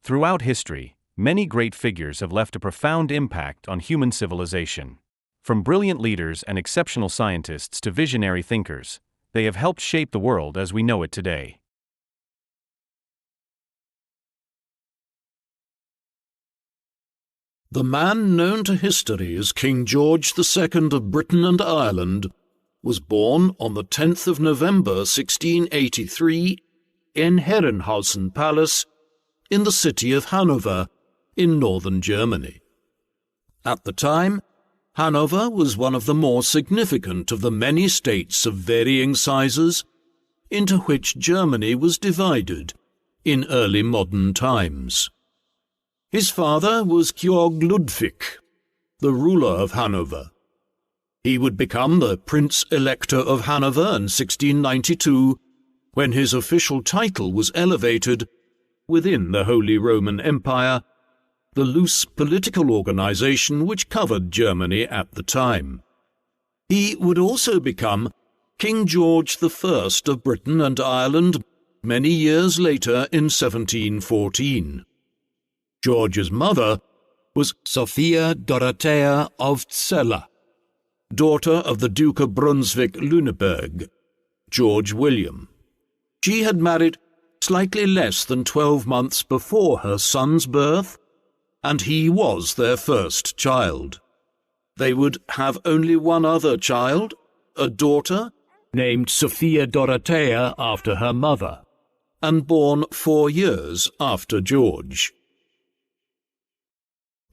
Throughout history, many great figures have left a profound impact on human civilization. From brilliant leaders and exceptional scientists to visionary thinkers, they have helped shape the world as we know it today. The man known to history as King George II of Britain and Ireland was born on the 10th of November 1683 in Herrenhausen Palace in the city of Hanover in northern Germany. At the time, Hanover was one of the more significant of the many states of varying sizes into which Germany was divided in early modern times. His father was Georg Ludwig, the ruler of Hanover. He would become the Prince-Elector of Hanover in 1692, when his official title was elevated, within the Holy Roman Empire, the loose political organization which covered Germany at the time. He would also become King George I of Britain and Ireland many years later in 1714. George's mother was Sophia Dorothea of Celle, daughter of the Duke of Brunswick-Lüneburg, George William. She had married slightly less than 12 months before her son's birth, and he was their first child. They would have only one other child, a daughter, named Sophia Dorothea after her mother, and born 4 years after George.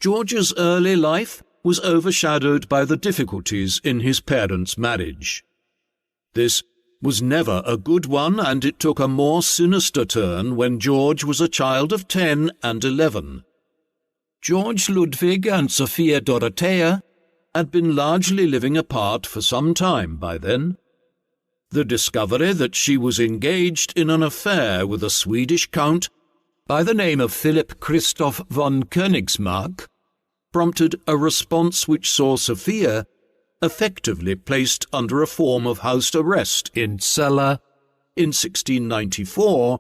George's early life was overshadowed by the difficulties in his parents' marriage. This was never a good one, and it took a more sinister turn when George was a child of 10 and 11. George Ludwig and Sophia Dorothea had been largely living apart for some time by then. The discovery that she was engaged in an affair with a Swedish count by the name of Philip Christoph von Königsmarck prompted a response which saw Sophia effectively placed under a form of house arrest in Celle in 1694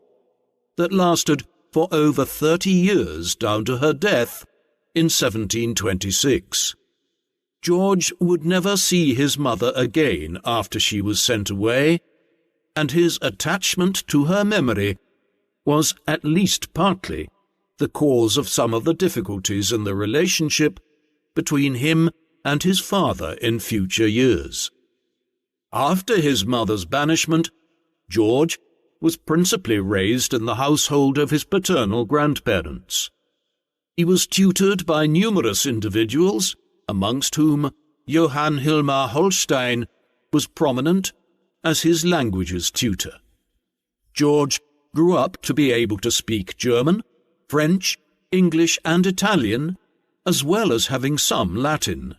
that lasted for over 30 years down to her death in 1726. George would never see his mother again after she was sent away, and his attachment to her memory was at least partly the cause of some of the difficulties in the relationship between him and his father in future years. After his mother's banishment, George was principally raised in the household of his paternal grandparents. He was tutored by numerous individuals, amongst whom Johann Hilmar Holstein was prominent as his languages tutor. George grew up to be able to speak German, French, English and Italian, as well as having some Latin.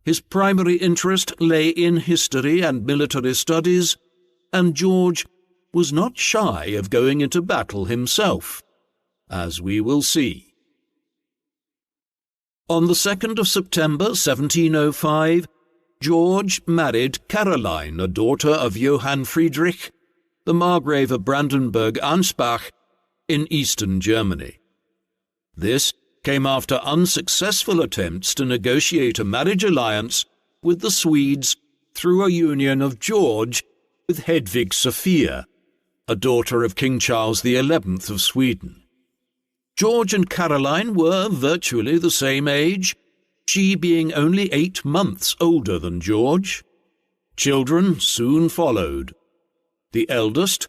His primary interest lay in history and military studies, and George was not shy of going into battle himself, as we will see. On the 2nd of September 1705, George married Caroline, a daughter of Johann Friedrich, the Margrave of Brandenburg-Ansbach, in eastern Germany. This came after unsuccessful attempts to negotiate a marriage alliance with the Swedes through a union of George with Hedwig Sophia, a daughter of King Charles XI of Sweden. George and Caroline were virtually the same age, she being only 8 months older than George. Children soon followed. The eldest,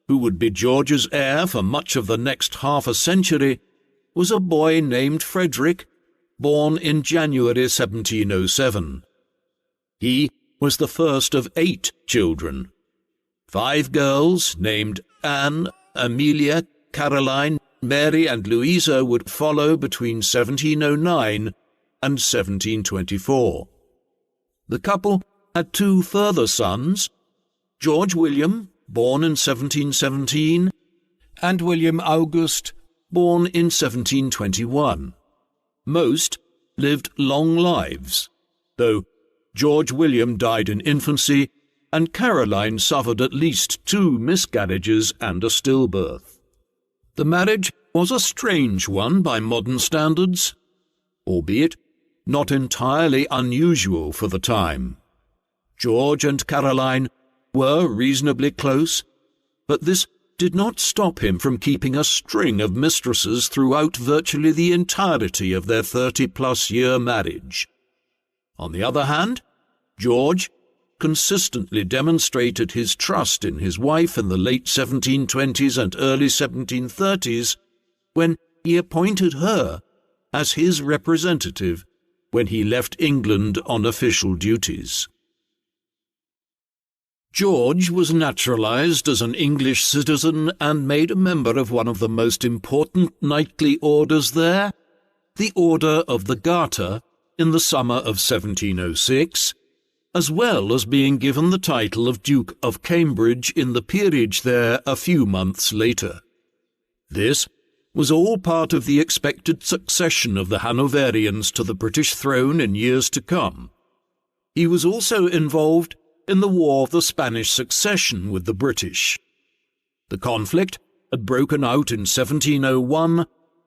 who would be George's heir for much of the next half a century, was a boy named Frederick, born in January 1707. He was the first of 8 children. 5 girls named Anne, Amelia, Caroline, Mary and Louisa would follow between 1709 and 1724. The couple had 2 further sons, George William, born in 1717, and William August, born in 1721. Most lived long lives, though George William died in infancy and Caroline suffered at least 2 miscarriages and a stillbirth. The marriage was a strange one by modern standards, albeit not entirely unusual for the time. George and Caroline were reasonably close, but this did not stop him from keeping a string of mistresses throughout virtually the entirety of their 30-plus-year marriage. On the other hand, George consistently demonstrated his trust in his wife in the late 1720s and early 1730s when he appointed her as his representative when he left England on official duties. George was naturalized as an English citizen and made a member of one of the most important knightly orders there, the Order of the Garter, in the summer of 1706, as well as being given the title of Duke of Cambridge in the peerage there a few months later. This was all part of the expected succession of the Hanoverians to the British throne in years to come. He was also involved in the War of the Spanish Succession with the British. The conflict had broken out in 1701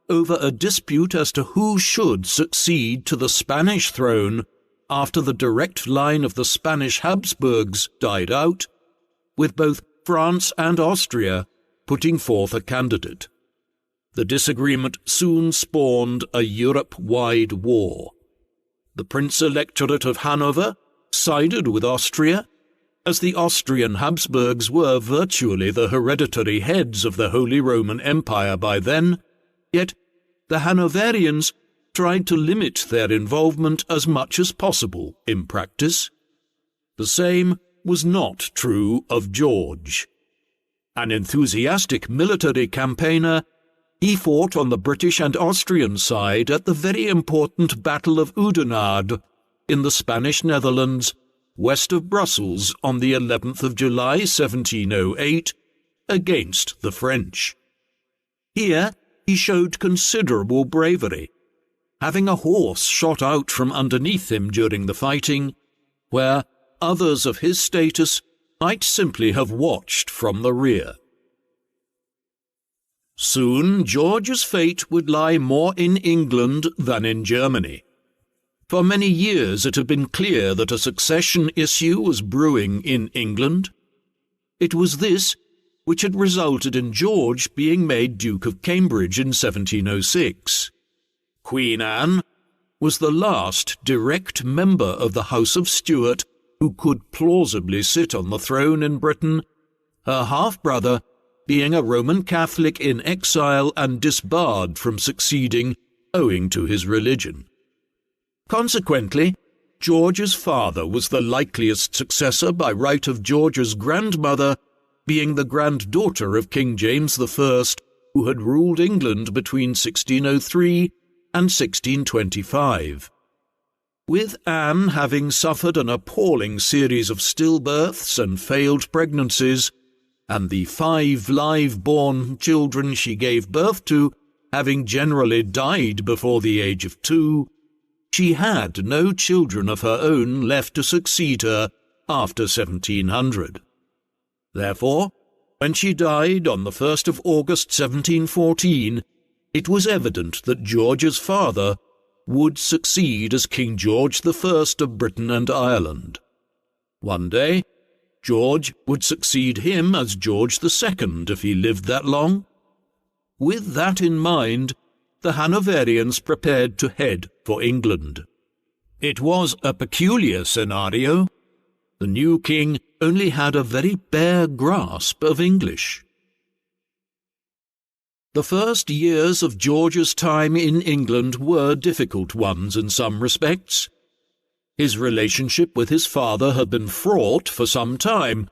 over a dispute as to who should succeed to the Spanish throne after the direct line of the Spanish Habsburgs died out, with both France and Austria putting forth a candidate. The disagreement soon spawned a Europe-wide war. The Prince-Electorate of Hanover sided with Austria, as the Austrian Habsburgs were virtually the hereditary heads of the Holy Roman Empire by then, yet the Hanoverians tried to limit their involvement as much as possible in practice. The same was not true of George. An enthusiastic military campaigner, he fought on the British and Austrian side at the very important Battle of Oudenarde in the Spanish Netherlands, west of Brussels, on the 11th of July 1708, against the French. Here he showed considerable bravery, having a horse shot out from underneath him during the fighting, where others of his status might simply have watched from the rear. Soon George's fate would lie more in England than in Germany. For many years it had been clear that a succession issue was brewing in England. It was this which had resulted in George being made Duke of Cambridge in 1706. Queen Anne was the last direct member of the House of Stuart who could plausibly sit on the throne in Britain, her half-brother being a Roman Catholic in exile and disbarred from succeeding owing to his religion. Consequently, George's father was the likeliest successor by right of George's grandmother being the granddaughter of King James I, who had ruled England between 1603 and 1625. With Anne having suffered an appalling series of stillbirths and failed pregnancies, and the 5 live-born children she gave birth to having generally died before the age of 2, she had no children of her own left to succeed her after 1700. Therefore, when she died on the 1st of August 1714, it was evident that George's father would succeed as King George I of Britain and Ireland. One day, George would succeed him as George II if he lived that long. With that in mind, the Hanoverians prepared to head for England. It was a peculiar scenario. The new king only had a very bare grasp of English. The first years of George's time in England were difficult ones in some respects. His relationship with his father had been fraught for some time,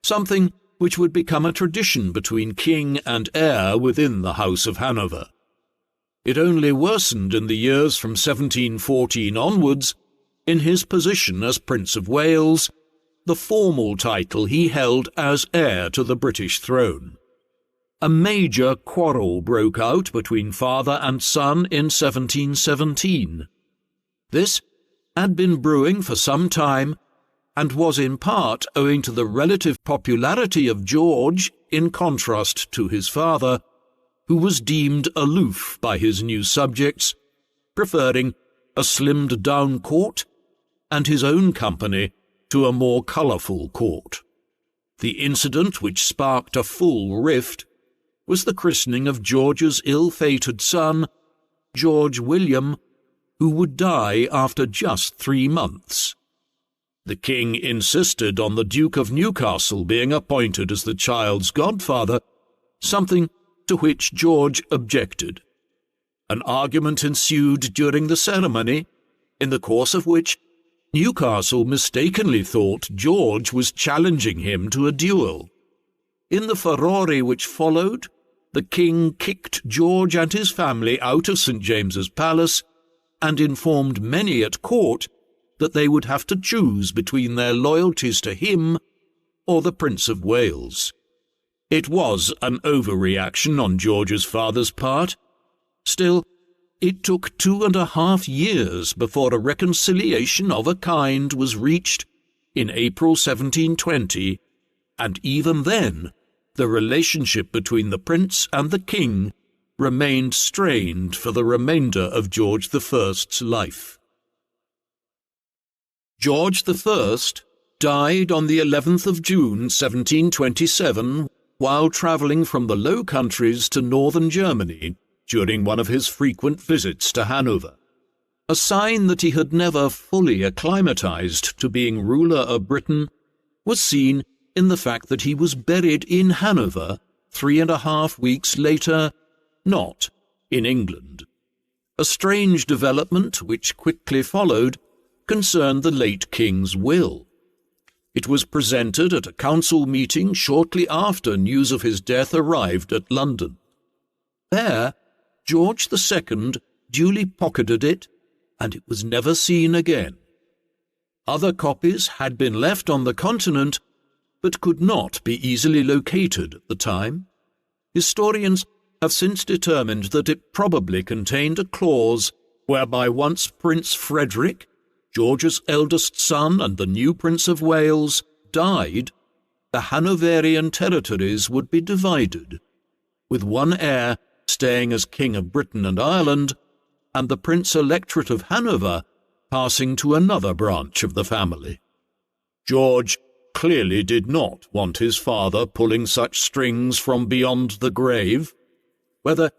something which would become a tradition between king and heir within the House of Hanover. It only worsened in the years from 1714 onwards in his position as Prince of Wales, the formal title he held as heir to the British throne. A major quarrel broke out between father and son in 1717. This had been brewing for some time, and was in part owing to the relative popularity of George in contrast to his father, who was deemed aloof by his new subjects, preferring a slimmed-down court and his own company to a more colourful court. The incident which sparked a full rift was the christening of George's ill-fated son, George William, who would die after just 3 months. The king insisted on the Duke of Newcastle being appointed as the child's godfather, something to which George objected. An argument ensued during the ceremony, in the course of which Newcastle mistakenly thought George was challenging him to a duel. In the furore which followed, the king kicked George and his family out of St. James's Palace and informed many at court that they would have to choose between their loyalties to him or the Prince of Wales. It was an overreaction on George's father's part. Still, it took 2.5 years before a reconciliation of a kind was reached in April 1720, and even then the relationship between the prince and the king remained strained for the remainder of George I's life. George I died on the 11th of June 1727 while travelling from the Low Countries to northern Germany during one of his frequent visits to Hanover. A sign that he had never fully acclimatized to being ruler of Britain was seen in the fact that he was buried in Hanover 3.5 weeks later, not in England. A strange development which quickly followed concerned the late king's will. It was presented at a council meeting shortly after news of his death arrived at London. There, George II duly pocketed it, and it was never seen again. Other copies had been left on the continent, but could not be easily located at the time. Historians have since determined that it probably contained a clause whereby once Prince Frederick, George's eldest son and the new Prince of Wales, died, the Hanoverian territories would be divided, with one heir staying as King of Britain and Ireland, and the Prince-Electorate of Hanover passing to another branch of the family. George clearly did not want his father pulling such strings from beyond the grave. Whether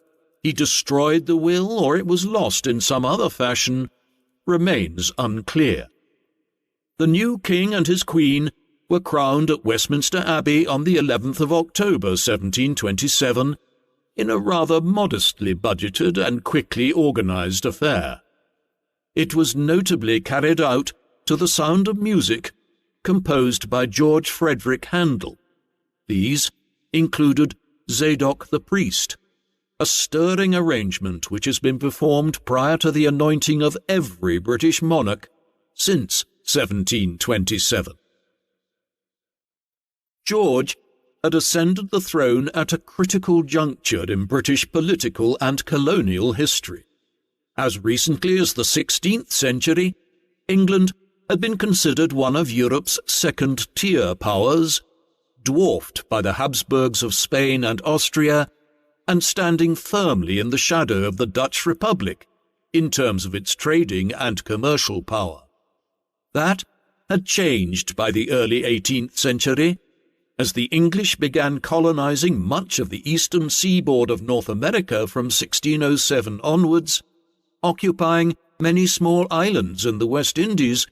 he destroyed the will or it was lost in some other fashion remains unclear. The new king and his queen were crowned at Westminster Abbey on the 11th of October 1727, in a rather modestly budgeted and quickly organised affair. It was notably carried out to the sound of music composed by George Frederick Handel. These included Zadok the Priest, a stirring arrangement which has been performed prior to the anointing of every British monarch since 1727. George had ascended the throne at a critical juncture in British political and colonial history. As recently as the 16th century, England had been considered one of Europe's second-tier powers, dwarfed by the Habsburgs of Spain and Austria, and standing firmly in the shadow of the Dutch Republic in terms of its trading and commercial power. That had changed by the early 18th century, as the English began colonizing much of the eastern seaboard of North America from 1607 onwards, occupying many small islands in the West Indies,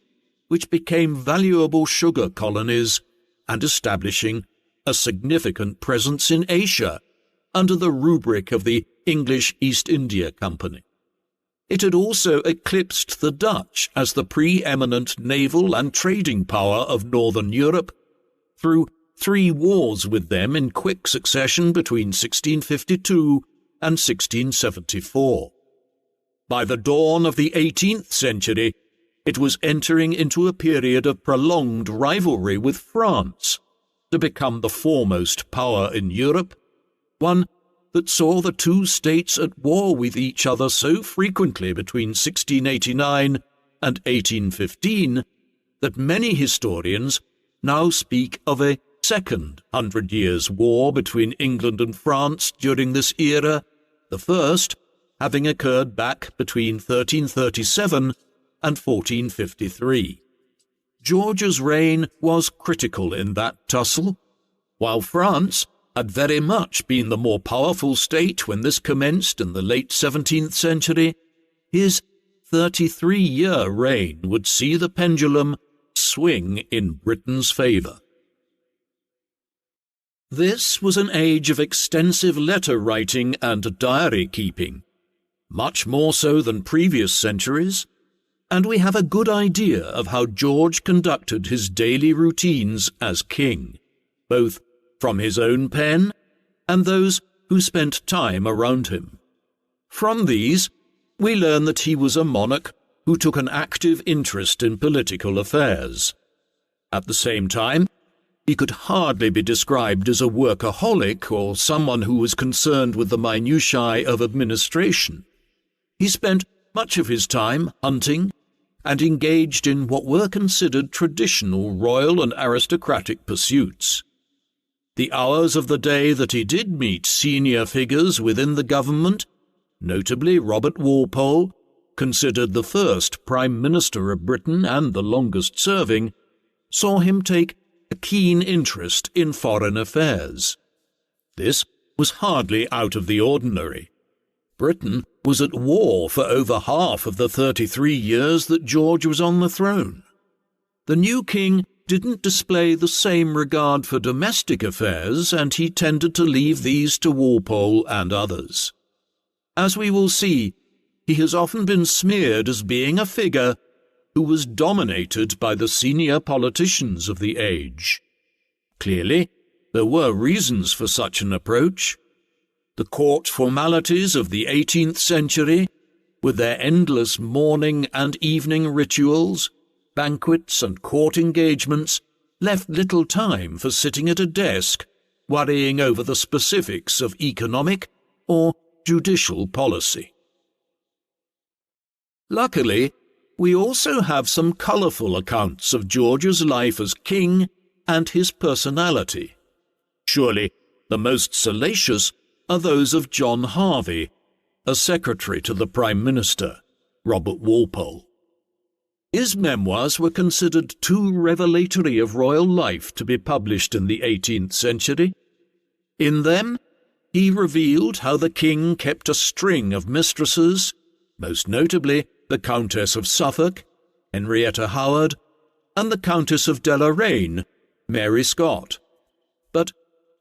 which became valuable sugar colonies, and establishing a significant presence in Asia under the rubric of the English East India Company. It had also eclipsed the Dutch as the preeminent naval and trading power of Northern Europe through 3 wars with them in quick succession between 1652 and 1674. By the dawn of the 18th century, it was entering into a period of prolonged rivalry with France to become the foremost power in Europe, one that saw the two states at war with each other so frequently between 1689 and 1815 that many historians now speak of a Second 100 Years' War between England and France during this era, the first having occurred back between 1337 and 1453. George's reign was critical in that tussle. While France had very much been the more powerful state when this commenced in the late 17th century, his 33-year reign would see the pendulum swing in Britain's favour. This was an age of extensive letter writing and diary keeping, much more so than previous centuries, and we have a good idea of how George conducted his daily routines as king, both from his own pen and those who spent time around him. From these, we learn that he was a monarch who took an active interest in political affairs. At the same time, he could hardly be described as a workaholic or someone who was concerned with the minutiae of administration. He spent much of his time hunting and engaged in what were considered traditional royal and aristocratic pursuits. The hours of the day that he did meet senior figures within the government, notably Robert Walpole, considered the first Prime Minister of Britain and the longest-serving, saw him take a keen interest in foreign affairs. This was hardly out of the ordinary. Britain was at war for over half of the 33 years that George was on the throne. The new king didn't display the same regard for domestic affairs, and he tended to leave these to Walpole and others. As we will see, he has often been smeared as being a figure who was dominated by the senior politicians of the age. Clearly, there were reasons for such an approach. The court formalities of the 18th century, with their endless morning and evening rituals, banquets and court engagements, left little time for sitting at a desk, worrying over the specifics of economic or judicial policy. Luckily, we also have some colourful accounts of George's life as king and his personality. Surely the most salacious are those of John Harvey, a secretary to the Prime Minister, Robert Walpole. His memoirs were considered too revelatory of royal life to be published in the 18th century. In them, he revealed how the king kept a string of mistresses, most notably the Countess of Suffolk, Henrietta Howard, and the Countess of Deloraine, Mary Scott, but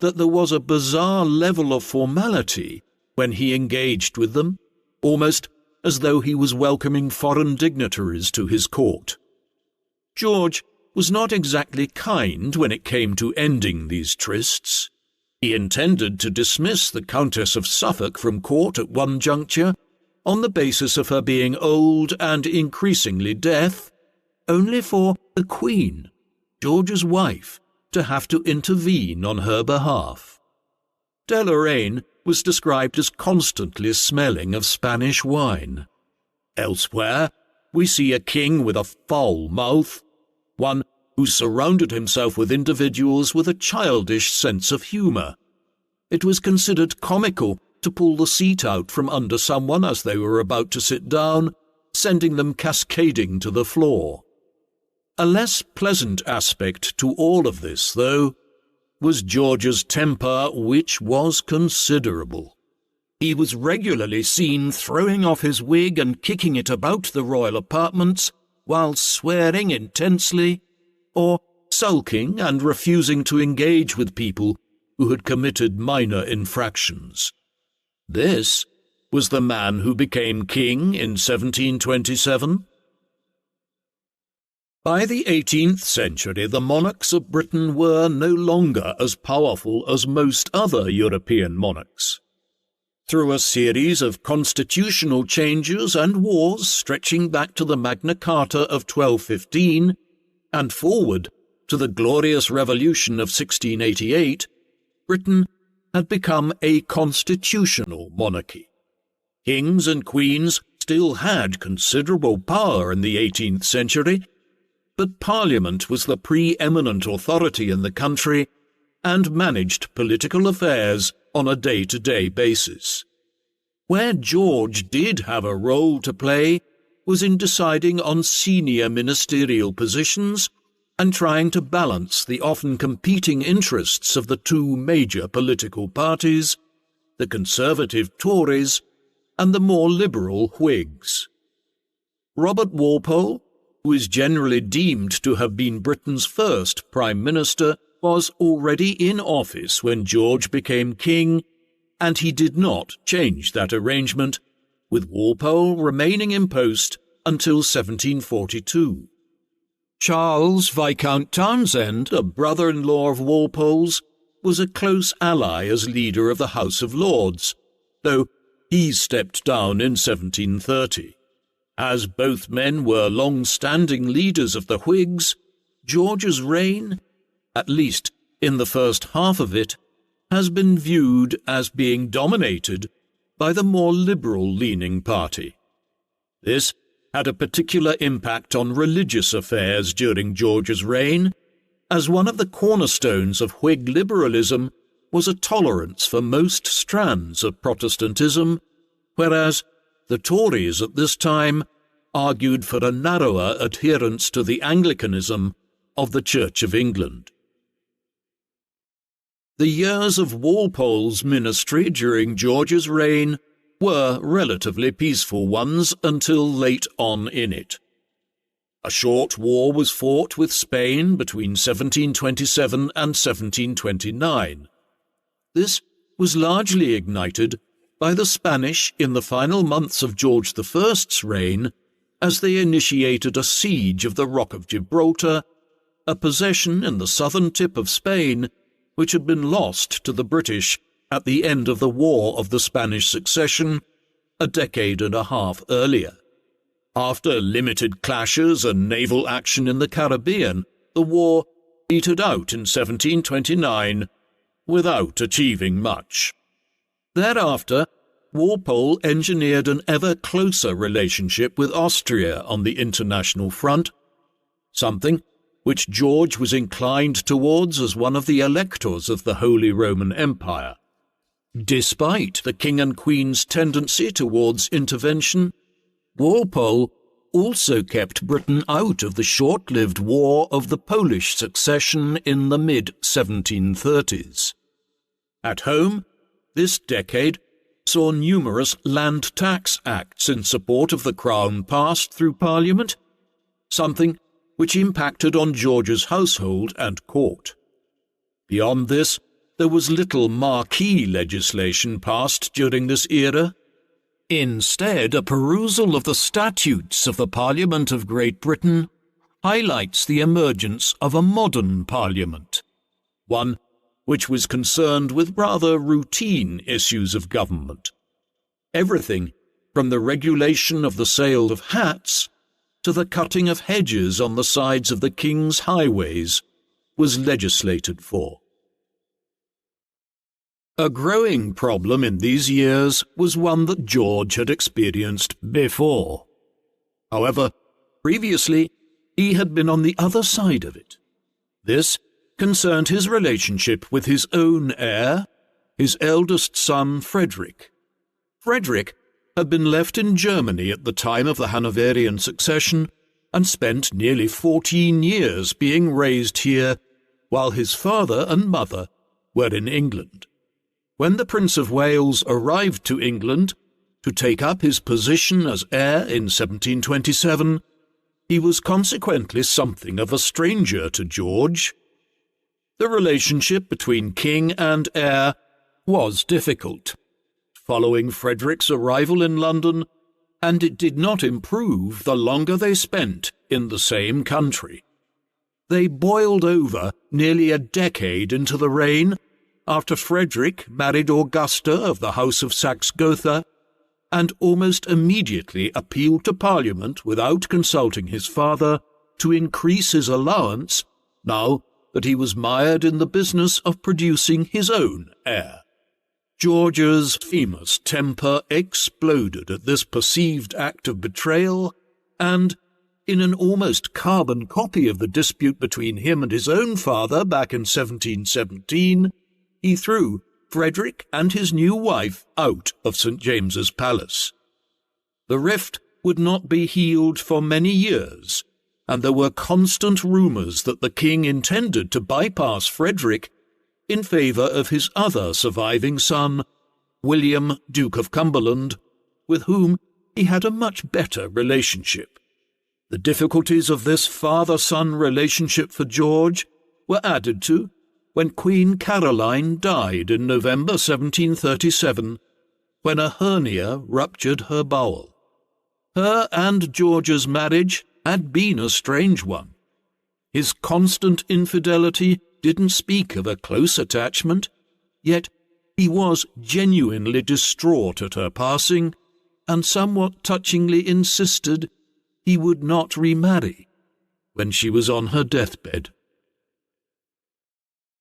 that there was a bizarre level of formality when he engaged with them, almost as though he was welcoming foreign dignitaries to his court. George was not exactly kind when it came to ending these trysts. He intended to dismiss the Countess of Suffolk from court at one juncture on the basis of her being old and increasingly deaf, only for the Queen, George's wife, to have to intervene on her behalf. Deloraine was described as constantly smelling of Spanish wine. Elsewhere, we see a king with a foul mouth, one who surrounded himself with individuals with a childish sense of humour. It was considered comical to pull the seat out from under someone as they were about to sit down, sending them cascading to the floor. A less pleasant aspect to all of this, though, was George's temper, which was considerable. He was regularly seen throwing off his wig and kicking it about the royal apartments, while swearing intensely, or sulking and refusing to engage with people who had committed minor infractions. This was the man who became king in 1727. By the 18th century, the monarchs of Britain were no longer as powerful as most other European monarchs. Through a series of constitutional changes and wars stretching back to the Magna Carta of 1215 and forward to the Glorious Revolution of 1688, Britain had become a constitutional monarchy. Kings and queens still had considerable power in the 18th century, but Parliament was the preeminent authority in the country, and managed political affairs on a day-to-day basis. Where George did have a role to play was in deciding on senior ministerial positions and trying to balance the often competing interests of the two major political parties, the Conservative Tories and the more liberal Whigs. Robert Walpole, who is generally deemed to have been Britain's first Prime Minister, was already in office when George became king, and he did not change that arrangement, with Walpole remaining in post until 1742. Charles Viscount Townshend, a brother-in-law of Walpole's, was a close ally as leader of the House of Lords, though he stepped down in 1730. As both men were long-standing leaders of the Whigs, George's reign, at least in the first half of it, has been viewed as being dominated by the more liberal-leaning party. This had a particular impact on religious affairs during George's reign, as one of the cornerstones of Whig liberalism was a tolerance for most strands of Protestantism, whereas the Tories at this time argued for a narrower adherence to the Anglicanism of the Church of England. The years of Walpole's ministry during George's reign were relatively peaceful ones until late on in it. A short war was fought with Spain between 1727 and 1729. This was largely ignited by the Spanish in the final months of George I's reign as they initiated a siege of the Rock of Gibraltar, a possession in the southern tip of Spain which had been lost to the British at the end of the War of the Spanish Succession a decade and a half earlier. After limited clashes and naval action in the Caribbean, the war petered out in 1729 without achieving much. Thereafter, Walpole engineered an ever closer relationship with Austria on the international front, something which George was inclined towards as one of the electors of the Holy Roman Empire. Despite the King and Queen's tendency towards intervention, Walpole also kept Britain out of the short-lived War of the Polish Succession in the mid-1730s. At home, this decade saw numerous land tax acts in support of the Crown passed through Parliament, something which impacted on George's household and court. Beyond this, there was little marquee legislation passed during this era. Instead, a perusal of the statutes of the Parliament of Great Britain highlights the emergence of a modern Parliament, one which was concerned with rather routine issues of government. Everything from the regulation of the sale of hats to the cutting of hedges on the sides of the king's highways was legislated for. A growing problem in these years was one that George had experienced before. However, previously he had been on the other side of it. This concerned his relationship with his own heir, his eldest son Frederick. Frederick had been left in Germany at the time of the Hanoverian succession and spent nearly 14 years being raised here, while his father and mother were in England. When the Prince of Wales arrived to England to take up his position as heir in 1727, he was consequently something of a stranger to George. The relationship between king and heir was difficult following Frederick's arrival in London, and it did not improve the longer they spent in the same country. They boiled over nearly a decade into the reign after Frederick married Augusta of the House of Saxe-Gotha, and almost immediately appealed to Parliament without consulting his father to increase his allowance now that he was mired in the business of producing his own heir. George's famous temper exploded at this perceived act of betrayal, and, in an almost carbon copy of the dispute between him and his own father back in 1717, he threw Frederick and his new wife out of St. James's Palace. The rift would not be healed for many years, and there were constant rumours that the king intended to bypass Frederick in favour of his other surviving son, William, Duke of Cumberland, with whom he had a much better relationship. The difficulties of this father-son relationship for George were added to when Queen Caroline died in November 1737, when a hernia ruptured her bowel. Her and George's marriage had been a strange one. His constant infidelity didn't speak of a close attachment, yet he was genuinely distraught at her passing, and somewhat touchingly insisted he would not remarry when she was on her deathbed.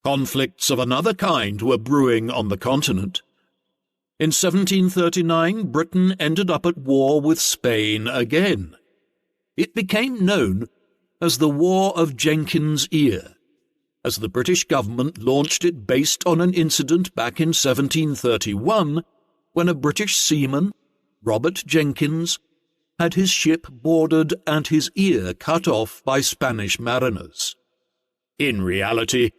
Conflicts of another kind were brewing on the continent. In 1739, Britain ended up at war with Spain again. It became known as the War of Jenkins' Ear, as the British government launched it based on an incident back in 1731 when a British seaman, Robert Jenkins, had his ship boarded and his ear cut off by Spanish mariners. In reality,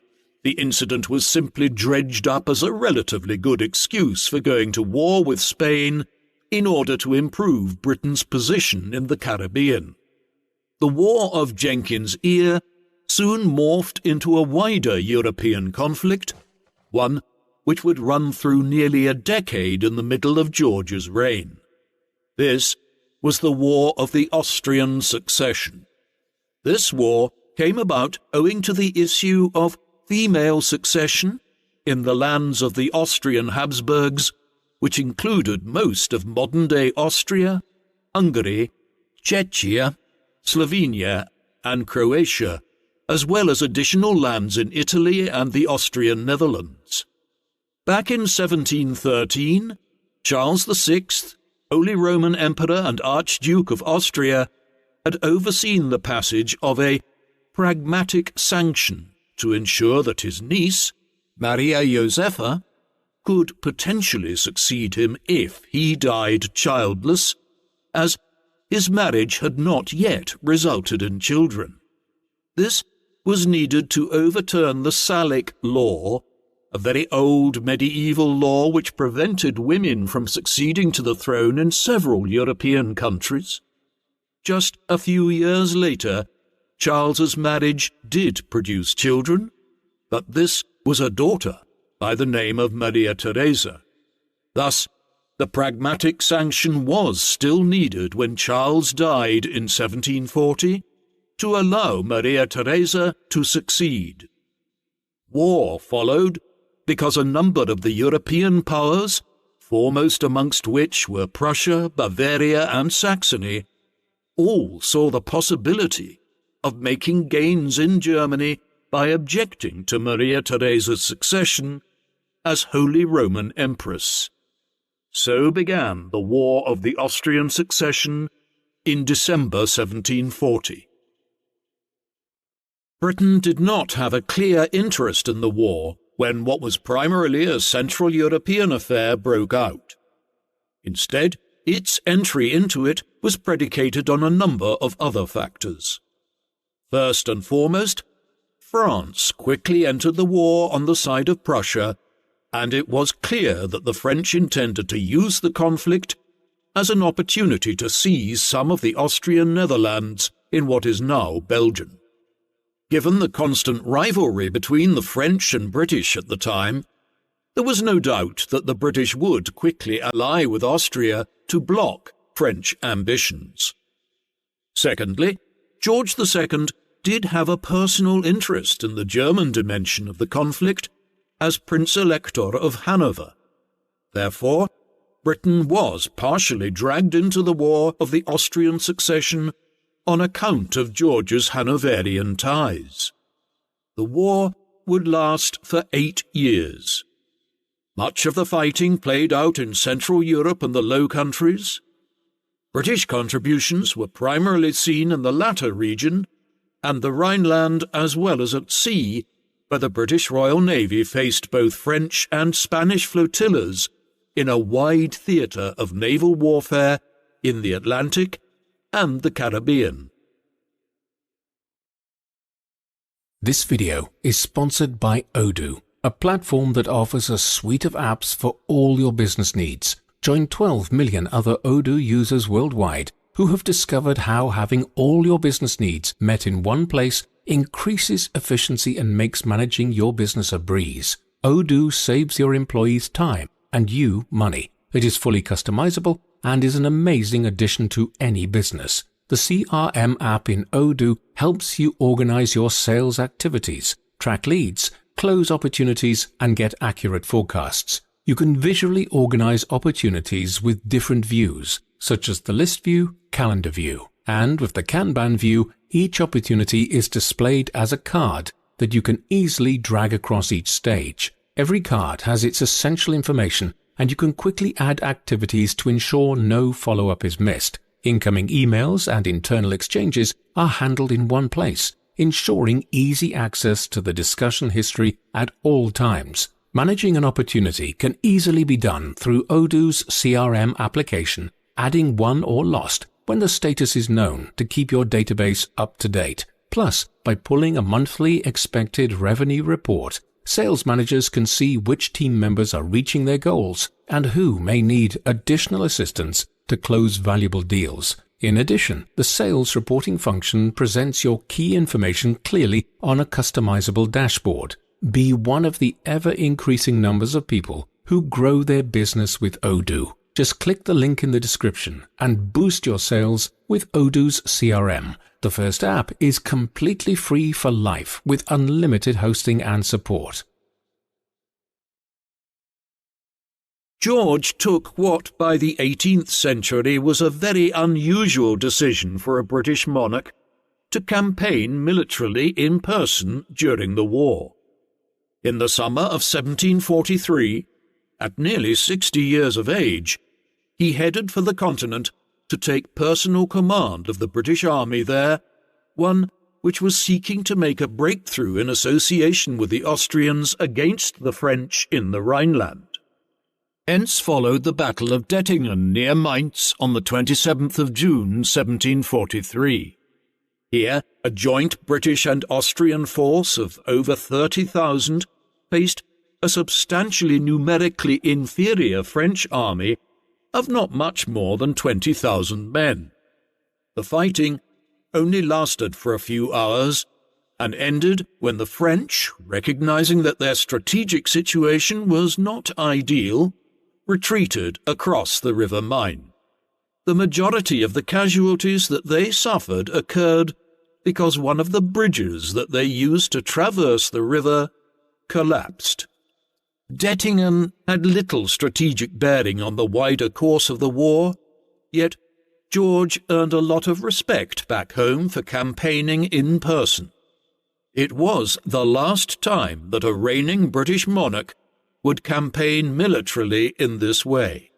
the incident was simply dredged up as a relatively good excuse for going to war with Spain in order to improve Britain's position in the Caribbean. The War of Jenkins' Ear soon morphed into a wider European conflict, one which would run through nearly a decade in the middle of George's reign. This was the War of the Austrian Succession. This war came about owing to the issue of female succession in the lands of the Austrian Habsburgs, which included most of modern-day Austria, Hungary, Czechia, Slovenia, and Croatia, as well as additional lands in Italy and the Austrian Netherlands. Back in 1713, Charles VI, Holy Roman Emperor and Archduke of Austria, had overseen the passage of a pragmatic sanction to ensure that his niece, Maria Josepha, could potentially succeed him if he died childless, as his marriage had not yet resulted in children. This was needed to overturn the Salic law, a very old medieval law which prevented women from succeeding to the throne in several European countries. Just a few years later, Charles's marriage did produce children, but this was a daughter by the name of Maria Theresa. Thus, the pragmatic sanction was still needed when Charles died in 1740 to allow Maria Theresa to succeed. War followed because a number of the European powers, foremost amongst which were Prussia, Bavaria, and Saxony, all saw the possibility of making gains in Germany by objecting to Maria Theresa's succession as Holy Roman Empress. So began the War of the Austrian Succession in December 1740. Britain did not have a clear interest in the war when what was primarily a Central European affair broke out. Instead, its entry into it was predicated on a number of other factors. First and foremost, France quickly entered the war on the side of Prussia, and it was clear that the French intended to use the conflict as an opportunity to seize some of the Austrian Netherlands in what is now Belgium. Given the constant rivalry between the French and British at the time, there was no doubt that the British would quickly ally with Austria to block French ambitions. Secondly, George II did have a personal interest in the German dimension of the conflict as Prince-Elector of Hanover. Therefore, Britain was partially dragged into the War of the Austrian Succession on account of George's Hanoverian ties. The war would last for 8 years. Much of the fighting played out in Central Europe and the Low Countries. British contributions were primarily seen in the latter region, and the Rhineland as well as at sea, where the British Royal Navy faced both French and Spanish flotillas in a wide theatre of naval warfare in the Atlantic and the Caribbean. This video is sponsored by Odoo, a platform that offers a suite of apps for all your business needs. Join 12 million other Odoo users worldwide who have discovered how having all your business needs met in one place increases efficiency and makes managing your business a breeze. Odoo saves your employees time and you money. It is fully customizable and is an amazing addition to any business. The CRM app in Odoo helps you organize your sales activities, track leads, close opportunities, and get accurate forecasts. You can visually organize opportunities with different views, such as the list view, calendar view. And with the Kanban view, each opportunity is displayed as a card that you can easily drag across each stage. Every card has its essential information, and you can quickly add activities to ensure no follow-up is missed. Incoming emails and internal exchanges are handled in one place, ensuring easy access to the discussion history at all times. Managing an opportunity can easily be done through Odoo's CRM application, adding won or lost when the status is known to keep your database up to date. Plus, by pulling a monthly expected revenue report, sales managers can see which team members are reaching their goals and who may need additional assistance to close valuable deals. In addition, the sales reporting function presents your key information clearly on a customizable dashboard. Be one of the ever-increasing numbers of people who grow their business with Odoo. Just click the link in the description and boost your sales with Odoo's CRM. The first app is completely free for life with unlimited hosting and support. George took what by the 18th century was a very unusual decision for a British monarch to campaign militarily in person during the war. In the summer of 1743, at nearly 60 years of age, he headed for the continent to take personal command of the British Army there, one which was seeking to make a breakthrough in association with the Austrians against the French in the Rhineland. Hence followed the Battle of Dettingen near Mainz on the 27th of June 1743. Here, a joint British and Austrian force of over 30,000 faced a substantially numerically inferior French army of not much more than 20,000 men. The fighting only lasted for a few hours and ended when the French, recognizing that their strategic situation was not ideal, retreated across the River Main. The majority of the casualties that they suffered occurred because one of the bridges that they used to traverse the river collapsed. Dettingen had little strategic bearing on the wider course of the war, yet George earned a lot of respect back home for campaigning in person. It was the last time that a reigning British monarch would campaign militarily in this way.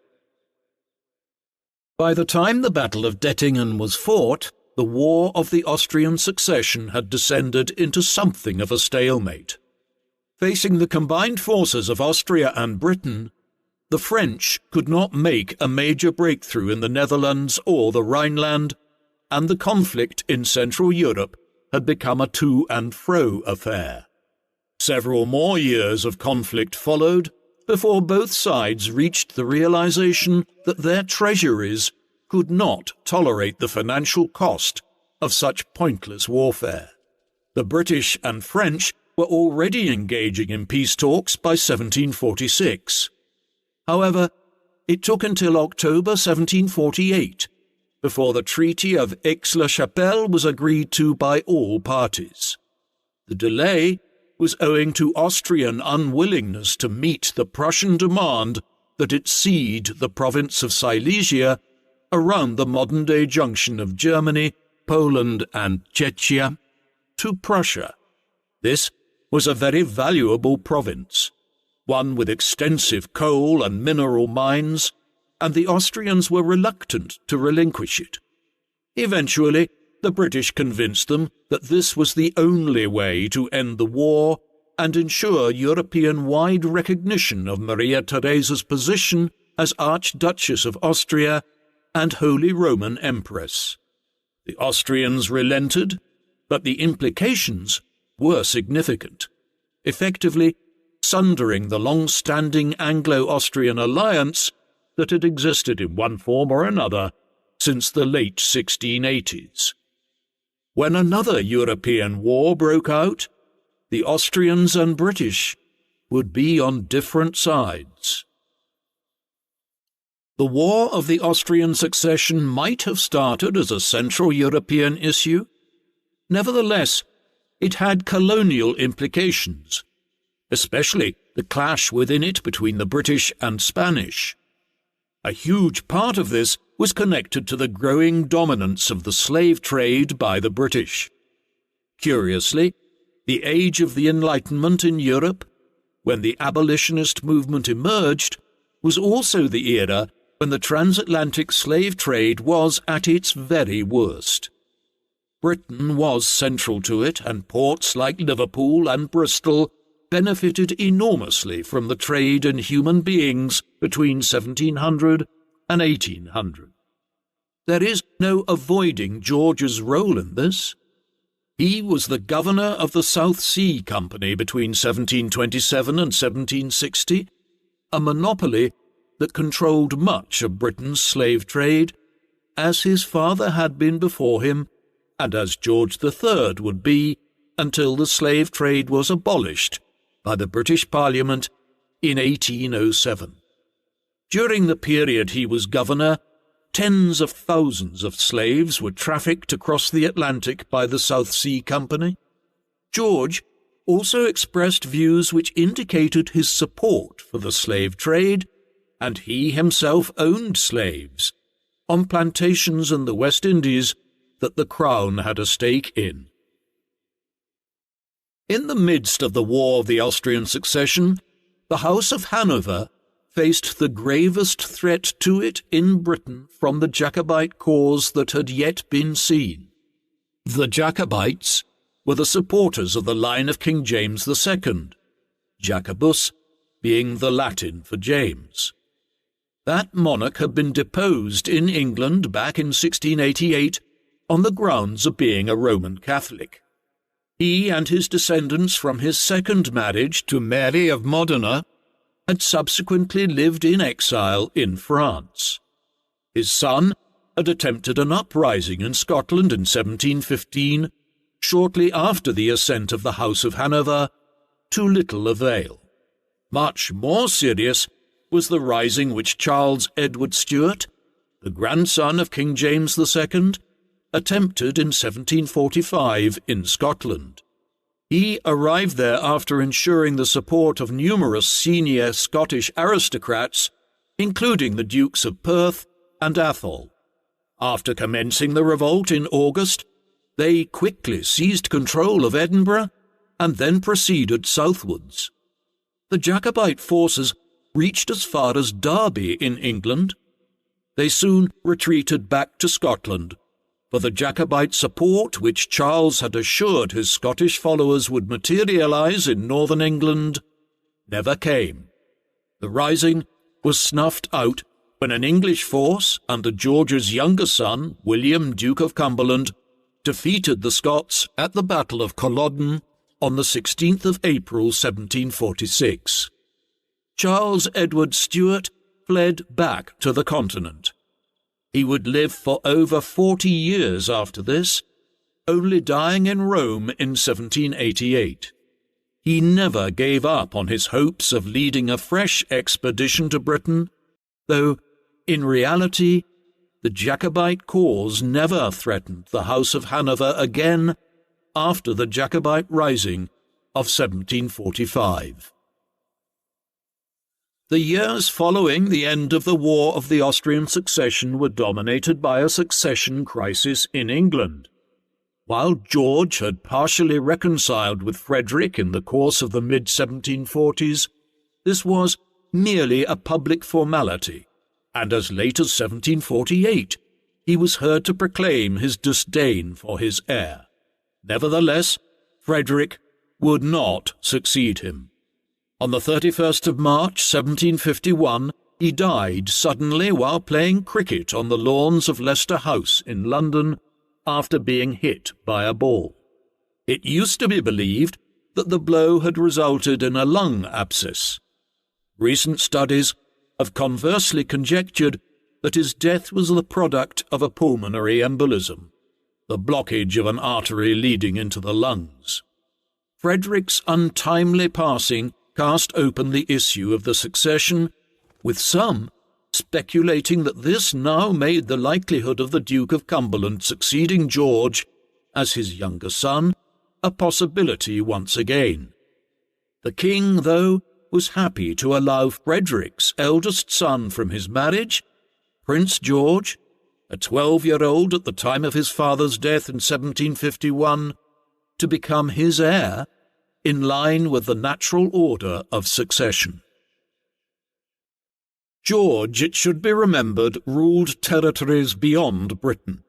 By the time the Battle of Dettingen was fought, the War of the Austrian Succession had descended into something of a stalemate. Facing the combined forces of Austria and Britain, the French could not make a major breakthrough in the Netherlands or the Rhineland, and the conflict in Central Europe had become a to and fro affair. Several more years of conflict followed before both sides reached the realization that their treasuries could not tolerate the financial cost of such pointless warfare. The British and French were already engaging in peace talks by 1746. However, it took until October 1748 before the Treaty of Aix-la-Chapelle was agreed to by all parties. The delay was owing to Austrian unwillingness to meet the Prussian demand that it cede the province of Silesia around the modern-day junction of Germany, Poland and Czechia to Prussia. This was a very valuable province, one with extensive coal and mineral mines, and the Austrians were reluctant to relinquish it. Eventually, the British convinced them that this was the only way to end the war and ensure European-wide recognition of Maria Theresa's position as Archduchess of Austria and Holy Roman Empress. The Austrians relented, but the implications were significant, effectively sundering the long-standing Anglo-Austrian alliance that had existed in one form or another since the late 1680s. When another European war broke out, the Austrians and British would be on different sides. The War of the Austrian Succession might have started as a Central European issue. Nevertheless, it had colonial implications, especially the clash within it between the British and Spanish. A huge part of this was connected to the growing dominance of the slave trade by the British. Curiously, the age of the Enlightenment in Europe, when the abolitionist movement emerged, was also the era when the transatlantic slave trade was at its very worst. Britain was central to it, and ports like Liverpool and Bristol benefited enormously from the trade in human beings between 1700 and 1800. There is no avoiding George's role in this. He was the governor of the South Sea Company between 1727 and 1760, a monopoly that controlled much of Britain's slave trade, as his father had been before him, and as George III would be until the slave trade was abolished by the British Parliament in 1807. During the period he was governor, tens of thousands of slaves were trafficked across the Atlantic by the South Sea Company. George also expressed views which indicated his support for the slave trade, and he himself owned slaves on plantations in the West Indies that the Crown had a stake in. In the midst of the War of the Austrian Succession, the House of Hanover faced the gravest threat to it in Britain from the Jacobite cause that had yet been seen. The Jacobites were the supporters of the line of King James II, Jacobus being the Latin for James. That monarch had been deposed in England back in 1688 on the grounds of being a Roman Catholic. He and his descendants from his second marriage to Mary of Modena had subsequently lived in exile in France. His son had attempted an uprising in Scotland in 1715, shortly after the ascent of the House of Hanover, to little avail. Much more serious was the rising which Charles Edward Stuart, the grandson of King James II, attempted in 1745 in Scotland. He arrived there after ensuring the support of numerous senior Scottish aristocrats, including the Dukes of Perth and Atholl. After commencing the revolt in August, they quickly seized control of Edinburgh and then proceeded southwards. The Jacobite forces reached as far as Derby in England. They soon retreated back to Scotland, for the Jacobite support which Charles had assured his Scottish followers would materialize in northern England never came. The rising was snuffed out when an English force under George's younger son, William, Duke of Cumberland, defeated the Scots at the Battle of Culloden on the 16th of April 1746. Charles Edward Stuart fled back to the continent. He would live for over 40 years after this, only dying in Rome in 1788. He never gave up on his hopes of leading a fresh expedition to Britain, though, in reality, the Jacobite cause never threatened the House of Hanover again after the Jacobite Rising of 1745. The years following the end of the War of the Austrian Succession were dominated by a succession crisis in England. While George had partially reconciled with Frederick in the course of the mid-1740s, this was merely a public formality, and as late as 1748 he was heard to proclaim his disdain for his heir. Nevertheless, Frederick would not succeed him. On the 31st of March 1751, he died suddenly while playing cricket on the lawns of Leicester House in London after being hit by a ball. It used to be believed that the blow had resulted in a lung abscess. Recent studies have conversely conjectured that his death was the product of a pulmonary embolism, the blockage of an artery leading into the lungs. Frederick's untimely passing cast open the issue of the succession, with some speculating that this now made the likelihood of the Duke of Cumberland succeeding George as his younger son a possibility once again. The king, though, was happy to allow Frederick's eldest son from his marriage, Prince George, a 12-year-old at the time of his father's death in 1751, to become his heir in line with the natural order of succession. George, it should be remembered, ruled territories beyond Britain.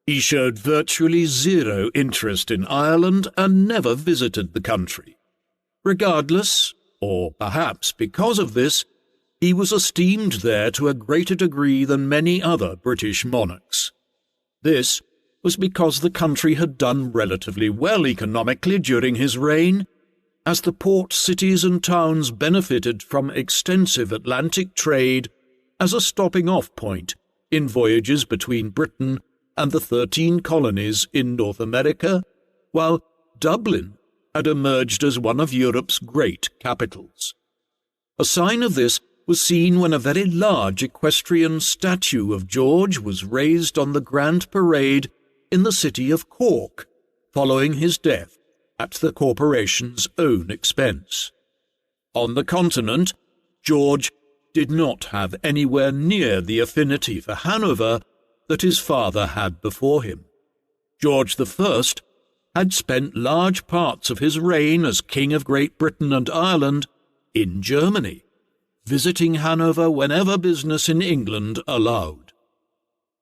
He showed virtually zero interest in Ireland and never visited the country. Regardless, or perhaps because of this, he was esteemed there to a greater degree than many other British monarchs. This was because the country had done relatively well economically during his reign, as the port cities and towns benefited from extensive Atlantic trade as a stopping-off point in voyages between Britain and the 13 colonies in North America, while Dublin had emerged as one of Europe's great capitals. A sign of this was seen when a very large equestrian statue of George was raised on the Grand Parade in the city of Cork, following his death at the corporation's own expense. On the continent, George did not have anywhere near the affinity for Hanover that his father had before him. George I had spent large parts of his reign as King of Great Britain and Ireland in Germany, visiting Hanover whenever business in England allowed.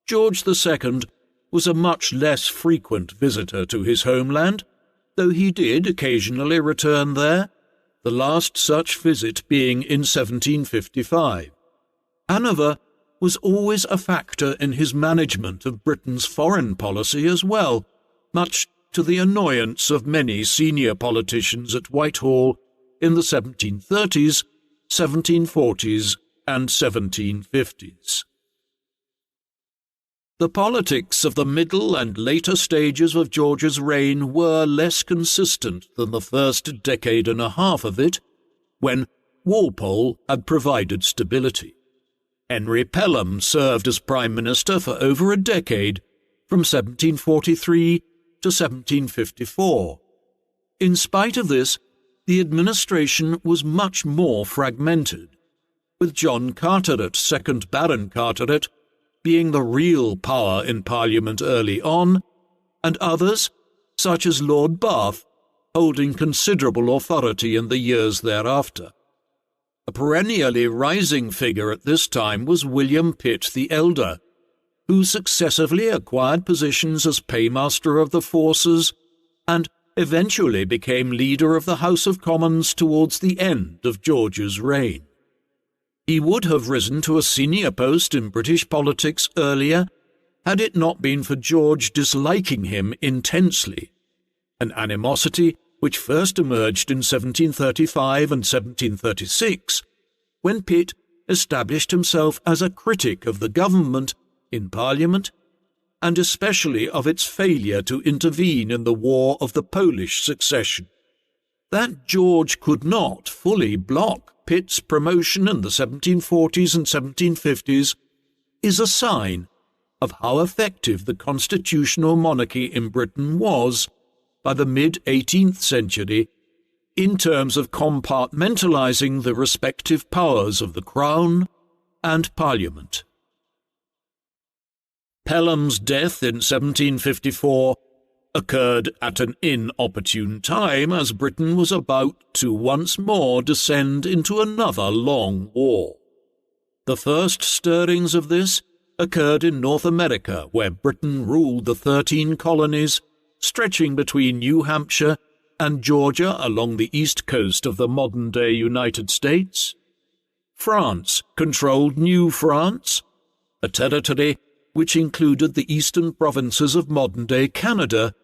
George II was a much less frequent visitor to his homeland, though he did occasionally return there, the last such visit being in 1755. Hanover was always a factor in his management of Britain's foreign policy as well, much to the annoyance of many senior politicians at Whitehall in the 1730s, 1740s, and 1750s. The politics of the middle and later stages of George's reign were less consistent than the first decade and a half of it, when Walpole had provided stability. Henry Pelham served as Prime Minister for over a decade, from 1743 to 1754. In spite of this, the administration was much more fragmented, with John Carteret, 2nd Baron Carteret, being the real power in Parliament early on, and others, such as Lord Bath, holding considerable authority in the years thereafter. A perennially rising figure at this time was William Pitt the Elder, who successively acquired positions as Paymaster of the Forces and eventually became leader of the House of Commons towards the end of George's reign. He would have risen to a senior post in British politics earlier had it not been for George disliking him intensely, an animosity which first emerged in 1735 and 1736, when Pitt established himself as a critic of the government in Parliament, and especially of its failure to intervene in the War of the Polish Succession. That George could not fully block Pitt's promotion in the 1740s and 1750s is a sign of how effective the constitutional monarchy in Britain was by the mid-18th century in terms of compartmentalizing the respective powers of the Crown and Parliament. Pelham's death in 1754 occurred at an inopportune time as Britain was about to once more descend into another long war. The first stirrings of this occurred in North America, where Britain ruled the 13 colonies stretching between New Hampshire and Georgia along the east coast of the modern-day United States. France controlled New France, a territory which included the eastern provinces of modern-day Canada,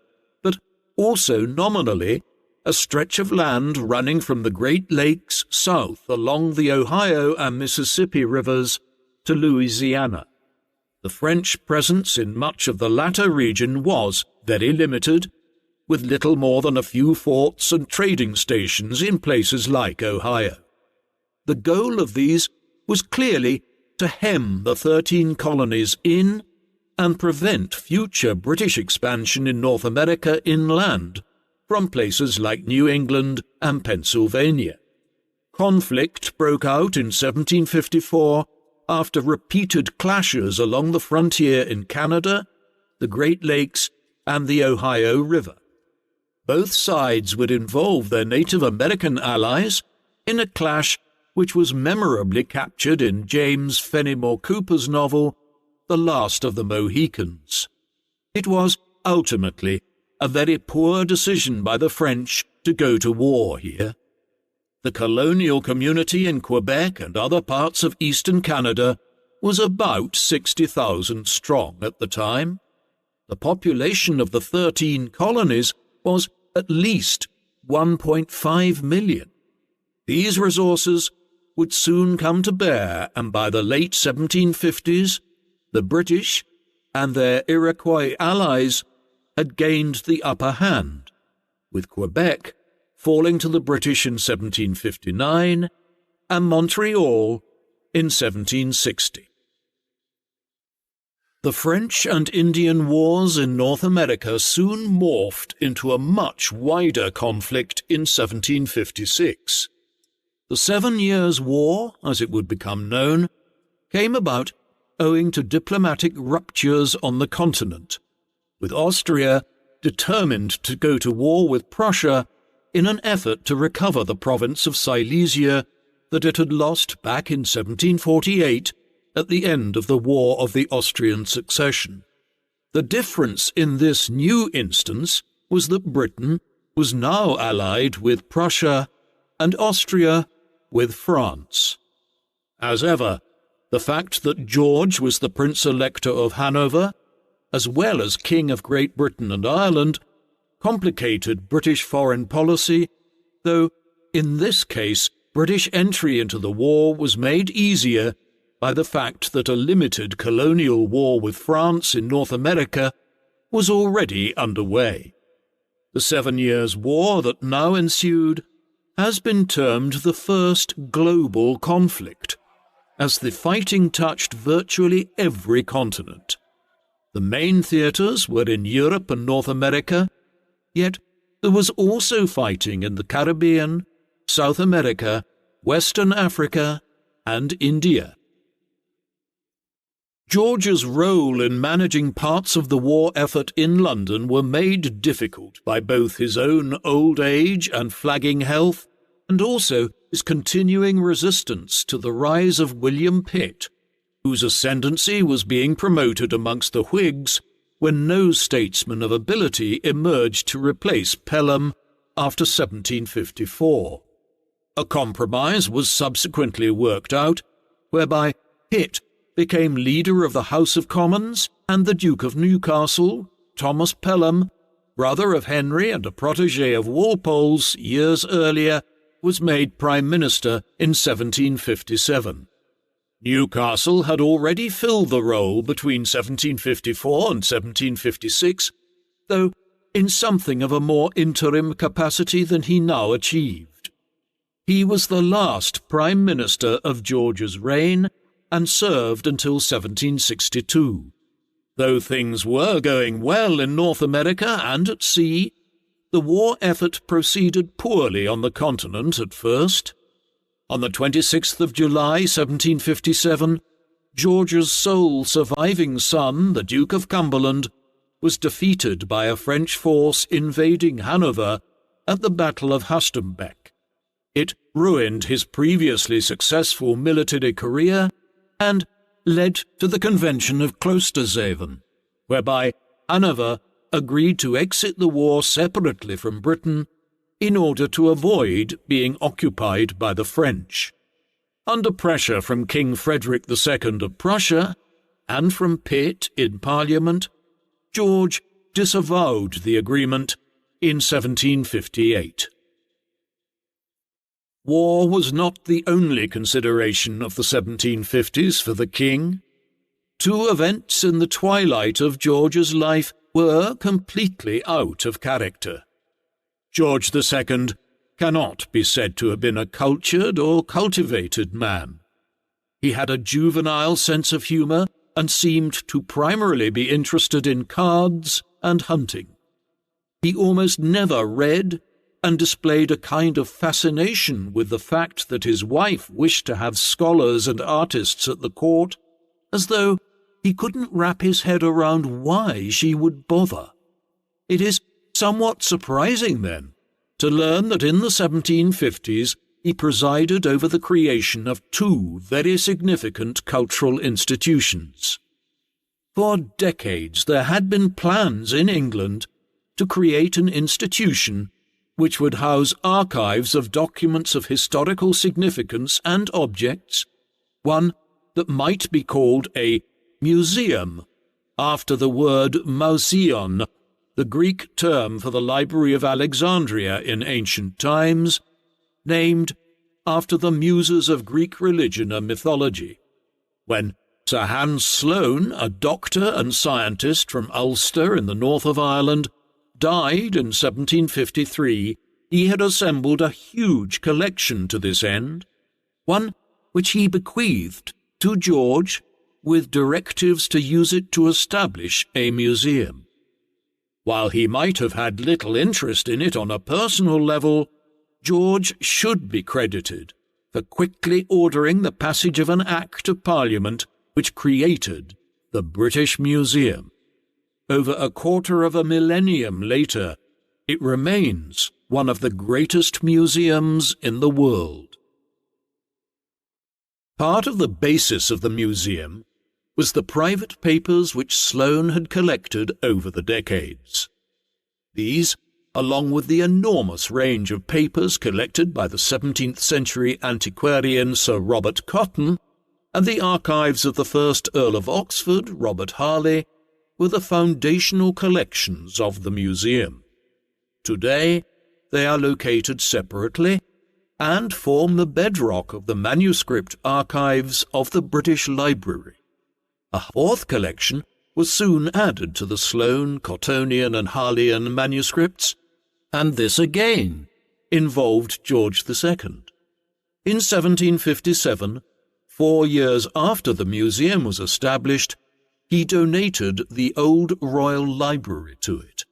but also nominally a stretch of land running from the Great Lakes south along the Ohio and Mississippi rivers to Louisiana. The French presence in much of the latter region was very limited, with little more than a few forts and trading stations in places like Ohio. The goal of these was clearly to hem the 13 colonies in and prevent future British expansion in North America inland from places like New England and Pennsylvania. Conflict broke out in 1754 after repeated clashes along the frontier in Canada, the Great Lakes, and the Ohio River. Both sides would involve their Native American allies in a clash which was memorably captured in James Fenimore Cooper's novel, The Last of the Mohicans. It was, ultimately, a very poor decision by the French to go to war here. The colonial community in Quebec and other parts of eastern Canada was about 60,000 strong at the time. The population of the 13 colonies was at least 1.5 million. These resources would soon come to bear, and by the late 1750s, the British and their Iroquois allies had gained the upper hand, with Quebec falling to the British in 1759 and Montreal in 1760. The French and Indian Wars in North America soon morphed into a much wider conflict in 1756. The 7 Years' War, as it would become known, came about owing to diplomatic ruptures on the continent, with Austria determined to go to war with Prussia in an effort to recover the province of Silesia that it had lost back in 1748 at the end of the War of the Austrian Succession. The difference in this new instance was that Britain was now allied with Prussia and Austria with France. As ever, the fact that George was the Prince-Elector of Hanover, as well as King of Great Britain and Ireland, complicated British foreign policy, though in this case British entry into the war was made easier by the fact that a limited colonial war with France in North America was already underway. The 7 Years' War that now ensued has been termed the first global conflict, as the fighting touched virtually every continent. The main theatres were in Europe and North America, yet there was also fighting in the Caribbean, South America, Western Africa, and India. George's role in managing parts of the war effort in London were made difficult by both his own old age and flagging health, and also his continuing resistance to the rise of William Pitt, whose ascendancy was being promoted amongst the Whigs when no statesman of ability emerged to replace Pelham after 1754. A compromise was subsequently worked out, whereby Pitt became leader of the House of Commons, and the Duke of Newcastle, Thomas Pelham, brother of Henry and a protégé of Walpole's years earlier, was made Prime Minister in 1757. Newcastle had already filled the role between 1754 and 1756, though in something of a more interim capacity than he now achieved. He was the last Prime Minister of George's reign and served until 1762. Though things were going well in North America and at sea, the war effort proceeded poorly on the continent at first. On the 26th of July, 1757, George's sole surviving son, the Duke of Cumberland, was defeated by a French force invading Hanover at the Battle of Hastembeck. It ruined his previously successful military career and led to the Convention of Klosterzeven, whereby Hanover agreed to exit the war separately from Britain in order to avoid being occupied by the French. Under pressure from King Frederick II of Prussia and from Pitt in Parliament, George disavowed the agreement in 1758. War was not the only consideration of the 1750s for the king. Two events in the twilight of George's life were completely out of character. George II cannot be said to have been a cultured or cultivated man. He had a juvenile sense of humour and seemed to primarily be interested in cards and hunting. He almost never read and displayed a kind of fascination with the fact that his wife wished to have scholars and artists at the court, as though he couldn't wrap his head around why she would bother. It is somewhat surprising, then, to learn that in the 1750s he presided over the creation of two very significant cultural institutions. For decades there had been plans in England to create an institution which would house archives of documents of historical significance and objects, one that might be called a museum, after the word mausion, the Greek term for the Library of Alexandria in ancient times, named after the muses of Greek religion and mythology. When Sir Hans Sloane, a doctor and scientist from Ulster in the north of Ireland, died in 1753, he had assembled a huge collection to this end, one which he bequeathed to George with directives to use it to establish a museum. While he might have had little interest in it on a personal level, George should be credited for quickly ordering the passage of an Act of Parliament which created the British Museum. Over a quarter of a millennium later, it remains one of the greatest museums in the world. Part of the basis of the museum was the private papers which Sloane had collected over the decades. These, along with the enormous range of papers collected by the 17th-century antiquarian Sir Robert Cotton, and the archives of the first Earl of Oxford, Robert Harley, were the foundational collections of the museum. Today, they are located separately and form the bedrock of the manuscript archives of the British Library. A fourth collection was soon added to the Sloane, Cottonian and Harleian manuscripts, and this again involved George II. In 1757, 4 years after the museum was established, he donated the old Royal Library to it,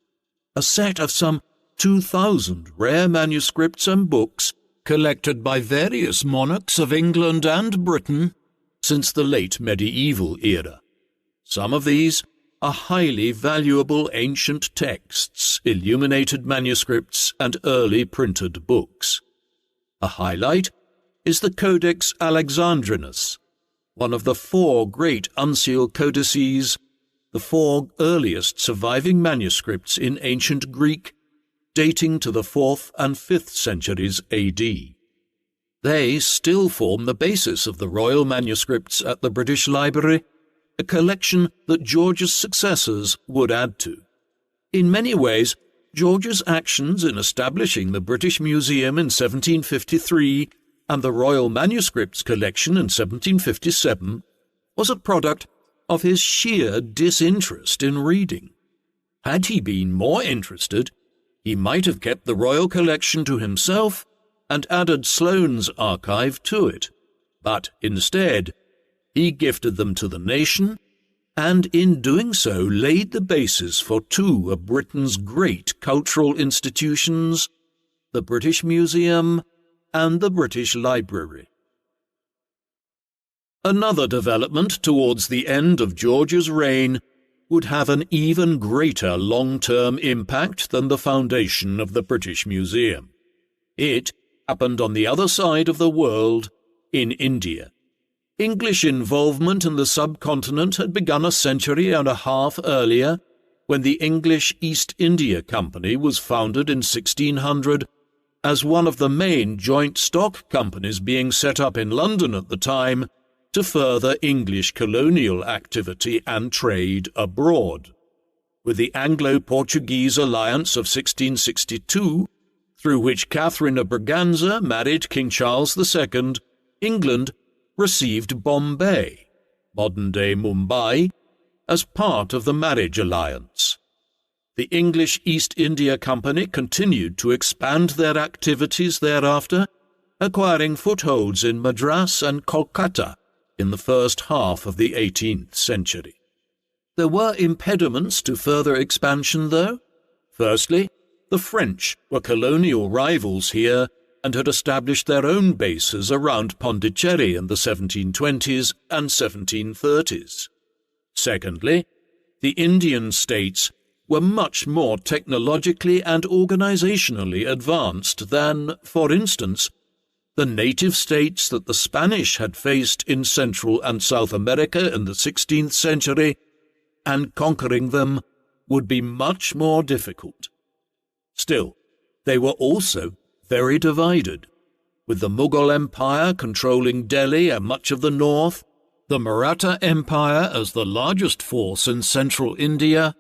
a set of some 2,000 rare manuscripts and books collected by various monarchs of England and Britain since the late medieval era. Some of these are highly valuable ancient texts, illuminated manuscripts, and early printed books. A highlight is the Codex Alexandrinus, one of the 4 great uncial codices, the 4 earliest surviving manuscripts in ancient Greek, dating to the 4th and 5th centuries AD. They still form the basis of the royal manuscripts at the British Library, a collection that George's successors would add to. In many ways, George's actions in establishing the British Museum in 1753 and the Royal Manuscripts Collection in 1757 was a product of his sheer disinterest in reading. Had he been more interested, he might have kept the Royal Collection to himself and added Sloane's archive to it, but instead he gifted them to the nation, and in doing so laid the basis for 2 of Britain's great cultural institutions, the British Museum and the British Library. Another development towards the end of George's reign would have an even greater long-term impact than the foundation of the British Museum. It happened on the other side of the world, in India. English involvement in the subcontinent had begun a century and a half earlier, when the English East India Company was founded in 1600 as one of the main joint stock companies being set up in London at the time to further English colonial activity and trade abroad. With the Anglo-Portuguese alliance of 1662, through which Catherine of Braganza married King Charles II, England received Bombay, modern-day Mumbai, as part of the marriage alliance. The English East India Company continued to expand their activities thereafter, acquiring footholds in Madras and Kolkata in the first half of the 18th century. There were impediments to further expansion, though. Firstly, the French were colonial rivals here and had established their own bases around Pondicherry in the 1720s and 1730s. Secondly, the Indian states were much more technologically and organizationally advanced than, for instance, the native states that the Spanish had faced in Central and South America in the 16th century, and conquering them would be much more difficult. Still, they were also very divided, with the Mughal Empire controlling Delhi and much of the north, the Maratha Empire as the largest force in central India,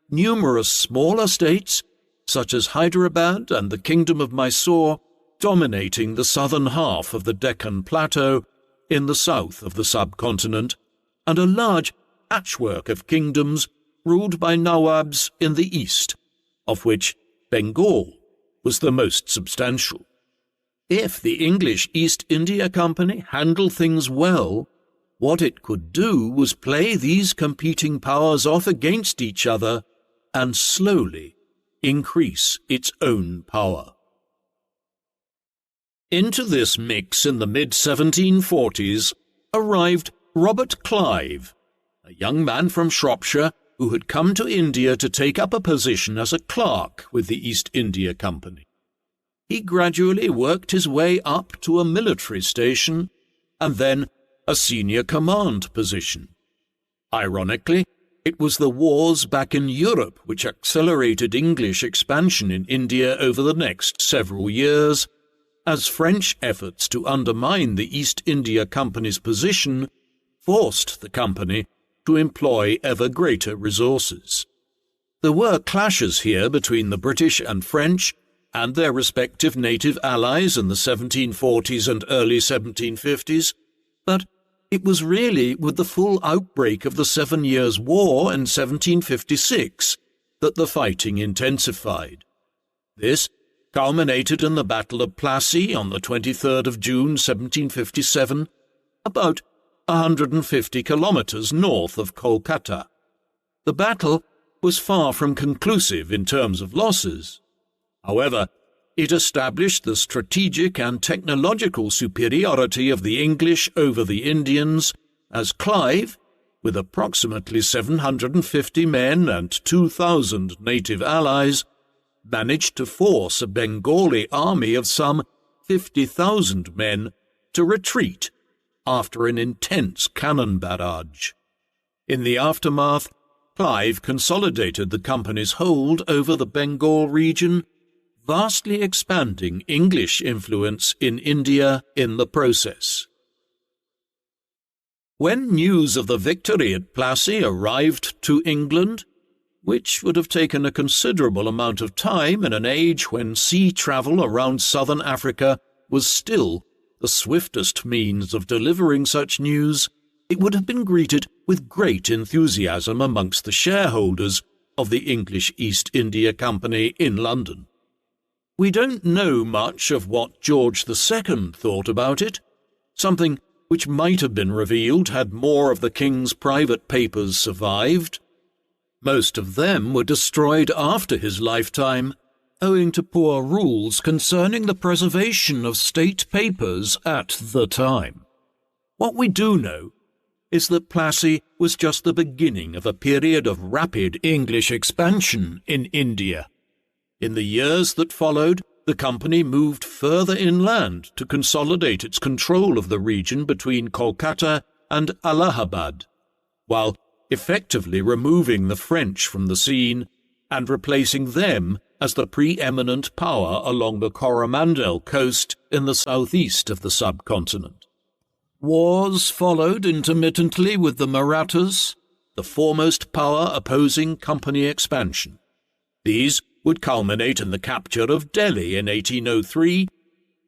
numerous smaller states, such as Hyderabad and the Kingdom of Mysore, dominating the southern half of the Deccan Plateau in the south of the subcontinent, and a large patchwork of kingdoms ruled by Nawabs in the east, of which Bengal was the most substantial. If the English East India Company handled things well, what it could do was play these competing powers off against each other and slowly increase its own power. Into this mix in the mid-1740s arrived Robert Clive, a young man from Shropshire who had come to India to take up a position as a clerk with the East India Company. He gradually worked his way up to a military station and then a senior command position. Ironically, it was the wars back in Europe which accelerated English expansion in India over the next several years, as French efforts to undermine the East India Company's position forced the company to employ ever greater resources. There were clashes here between the British and French and their respective native allies in the 1740s and early 1750s, but it was really with the full outbreak of the 7 Years' War in 1756 that the fighting intensified. This culminated in the Battle of Plassey on the 23rd of June 1757, about 150 kilometres north of Kolkata. The battle was far from conclusive in terms of losses. However, it established the strategic and technological superiority of the English over the Indians, as Clive, with approximately 750 men and 2,000 native allies, managed to force a Bengali army of some 50,000 men to retreat after an intense cannon barrage. In the aftermath, Clive consolidated the company's hold over the Bengal region, vastly expanding English influence in India in the process. When news of the victory at Plassey arrived to England, which would have taken a considerable amount of time in an age when sea travel around southern Africa was still the swiftest means of delivering such news, it would have been greeted with great enthusiasm amongst the shareholders of the English East India Company in London. We don't know much of what George II thought about it, something which might have been revealed had more of the King's private papers survived. Most of them were destroyed after his lifetime, owing to poor rules concerning the preservation of state papers at the time. What we do know is that Plassey was just the beginning of a period of rapid English expansion in India. In the years that followed, the company moved further inland to consolidate its control of the region between Kolkata and Allahabad, while effectively removing the French from the scene and replacing them as the preeminent power along the Coromandel coast in the southeast of the subcontinent. Wars followed intermittently with the Marathas, the foremost power opposing company expansion. These would culminate in the capture of Delhi in 1803,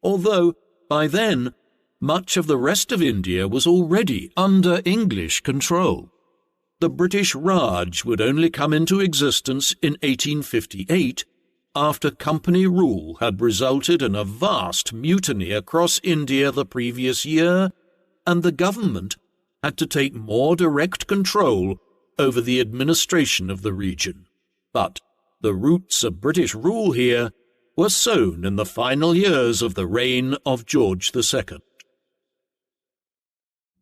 although by then much of the rest of India was already under English control. The British Raj would only come into existence in 1858 after company rule had resulted in a vast mutiny across India the previous year, and the government had to take more direct control over the administration of the region. But the roots of British rule here were sown in the final years of the reign of George II.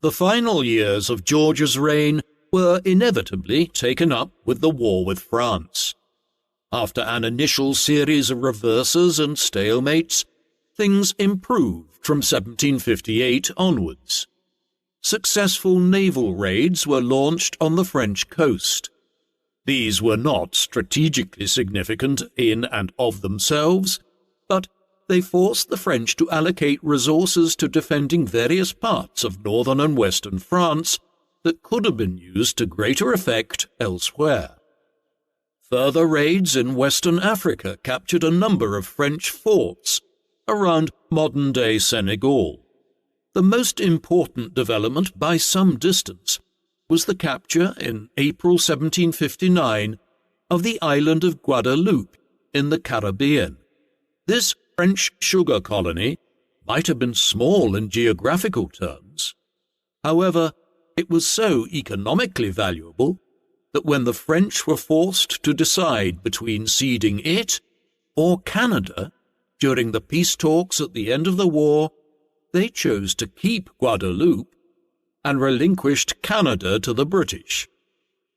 The final years of George's reign were inevitably taken up with the war with France. After an initial series of reverses and stalemates, things improved from 1758 onwards. Successful naval raids were launched on the French coast. These were not strategically significant in and of themselves, but they forced the French to allocate resources to defending various parts of northern and western France that could have been used to greater effect elsewhere. Further raids in Western Africa captured a number of French forts around modern-day Senegal. The most important development by some distance was the capture in April 1759 of the island of Guadeloupe in the Caribbean. This French sugar colony might have been small in geographical terms. However, it was so economically valuable that when the French were forced to decide between ceding it or Canada during the peace talks at the end of the war, they chose to keep Guadeloupe and relinquished Canada to the British.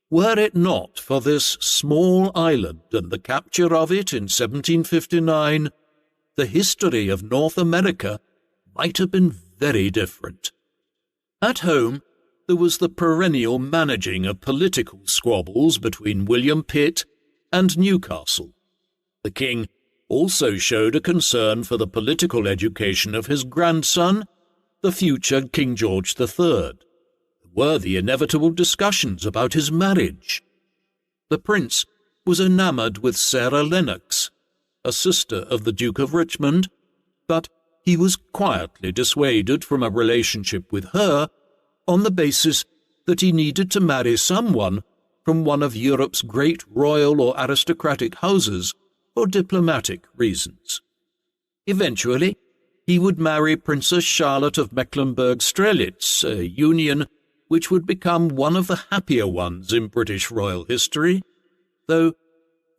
Were it not for this small island and the capture of it in 1759, the history of North America might have been very different. At home, there was the perennial managing of political squabbles between William Pitt and Newcastle. The king also showed a concern for the political education of his grandson, the future King George III. There were the inevitable discussions about his marriage. The prince was enamoured with Sarah Lennox, a sister of the Duke of Richmond, but he was quietly dissuaded from a relationship with her on the basis that he needed to marry someone from one of Europe's great royal or aristocratic houses for diplomatic reasons. Eventually, he would marry Princess Charlotte of Mecklenburg-Strelitz, a union which would become one of the happier ones in British royal history, though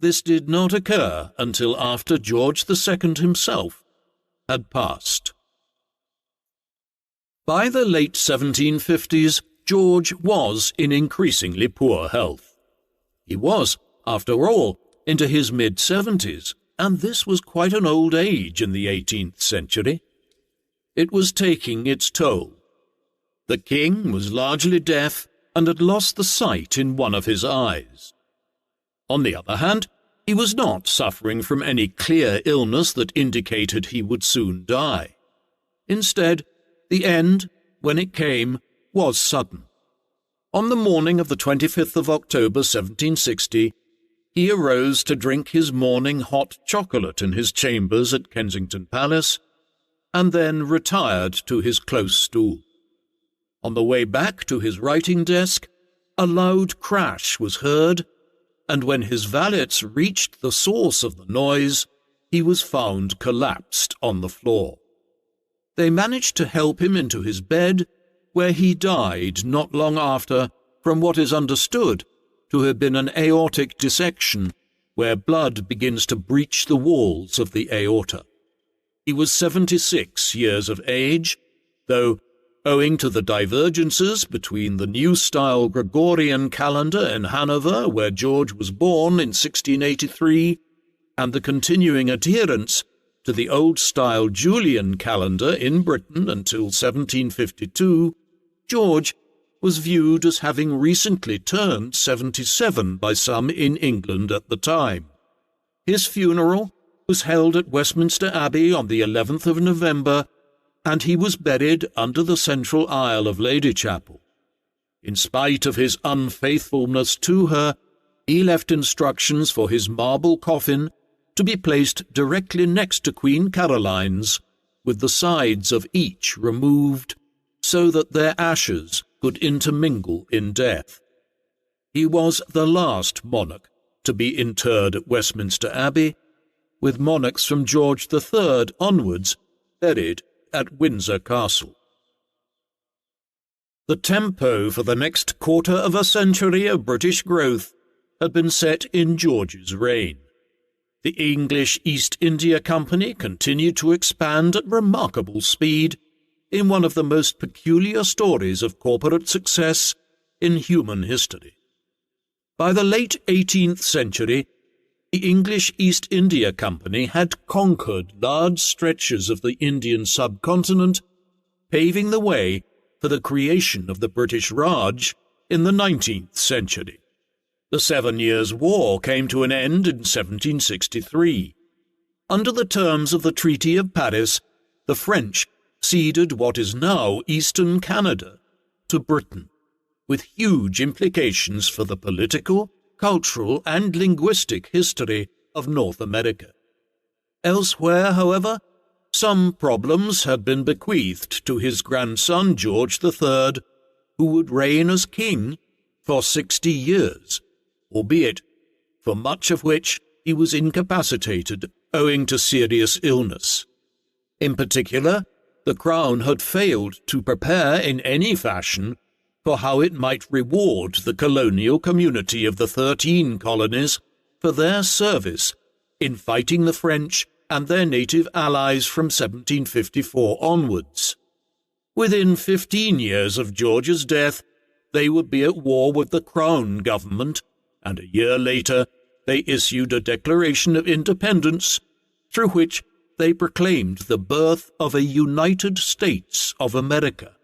this did not occur until after George II himself had passed. By the late 1750s, George was in increasingly poor health. He was, after all, into his mid-70s, and this was quite an old age in the 18th century. It was taking its toll. The king was largely deaf and had lost the sight in one of his eyes. On the other hand, he was not suffering from any clear illness that indicated he would soon die. Instead, the end, when it came, was sudden. On the morning of the 25th of October 1760, he arose to drink his morning hot chocolate in his chambers at Kensington Palace, and then retired to his close stool. On the way back to his writing desk, a loud crash was heard, and when his valets reached the source of the noise, he was found collapsed on the floor. They managed to help him into his bed, where he died not long after from what is understood to have been an aortic dissection, where blood begins to breach the walls of the aorta. He was 76 years of age, though, owing to the divergences between the new-style Gregorian calendar in Hanover, where George was born in 1683, and the continuing adherence to the old-style Julian calendar in Britain until 1752, George was viewed as having recently turned 77 by some in England at the time. His funeral was held at Westminster Abbey on the 11th of November, and he was buried under the central aisle of Lady Chapel. In spite of his unfaithfulness to her, he left instructions for his marble coffin to be placed directly next to Queen Caroline's, with the sides of each removed so that their ashes could intermingle in death. He was the last monarch to be interred at Westminster Abbey, with monarchs from George III onwards buried at Windsor Castle. The tempo for the next quarter of a century of British growth had been set in George's reign. The English East India Company continued to expand at remarkable speed in one of the most peculiar stories of corporate success in human history. By the late 18th century, the English East India Company had conquered large stretches of the Indian subcontinent, paving the way for the creation of the British Raj in the 19th century. The 7 Years' War came to an end in 1763. Under the terms of the Treaty of Paris, the French ceded what is now eastern Canada to Britain, with huge implications for the political, cultural, and linguistic history of North America. Elsewhere, however, some problems had been bequeathed to his grandson George III, who would reign as king for 60 years, albeit for much of which he was incapacitated owing to serious illness. In particular, the Crown had failed to prepare in any fashion for how it might reward the colonial community of the 13 colonies for their service in fighting the French and their native allies from 1754 onwards. Within 15 years of George's death, they would be at war with the Crown government, and a year later they issued a Declaration of Independence, through which they proclaimed the birth of a United States of America.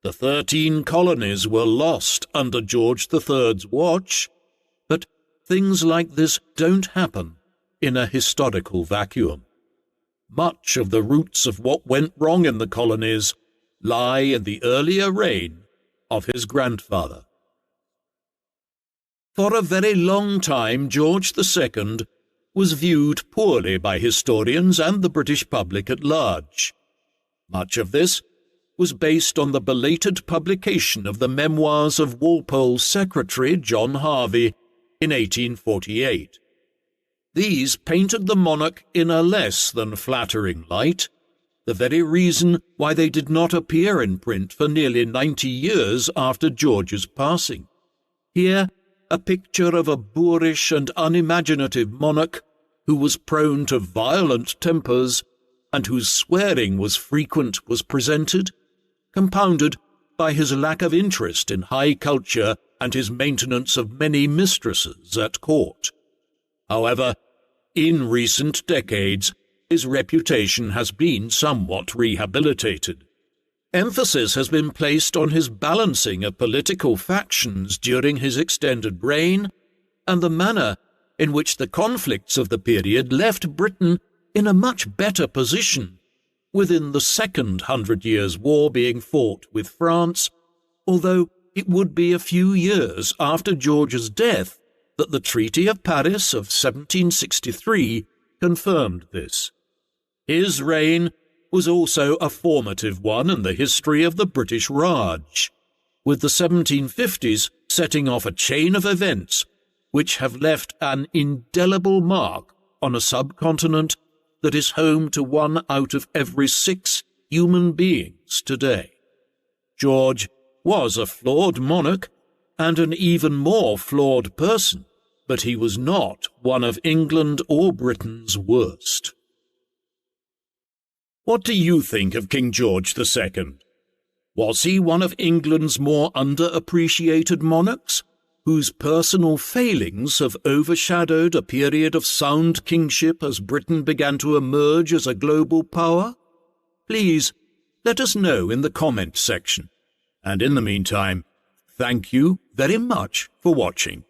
The 13 colonies were lost under George III's watch, but things like this don't happen in a historical vacuum. Much of the roots of what went wrong in the colonies lie in the earlier reign of his grandfather. For a very long time, George II was viewed poorly by historians and the British public at large. Much of this was based on the belated publication of the memoirs of Walpole's secretary, John Harvey, in 1848. These painted the monarch in a less than flattering light, the very reason why they did not appear in print for nearly 90 years after George's passing. Here, a picture of a boorish and unimaginative monarch who was prone to violent tempers and whose swearing was frequent was presented, compounded by his lack of interest in high culture and his maintenance of many mistresses at court. However, in recent decades, his reputation has been somewhat rehabilitated. Emphasis has been placed on his balancing of political factions during his extended reign, and the manner in which the conflicts of the period left Britain in a much better position, within the Second 100 Years' War being fought with France, although it would be a few years after George's death that the Treaty of Paris of 1763 confirmed this. His reign was also a formative one in the history of the British Raj, with the 1750s setting off a chain of events which have left an indelible mark on a subcontinent that is home to 1 out of every 6 human beings today. George was a flawed monarch and an even more flawed person, but he was not one of England or Britain's worst. What do you think of King George II? Was he one of England's more underappreciated monarchs, whose personal failings have overshadowed a period of sound kingship as Britain began to emerge as a global power? Please, let us know in the comment section. And in the meantime, thank you very much for watching.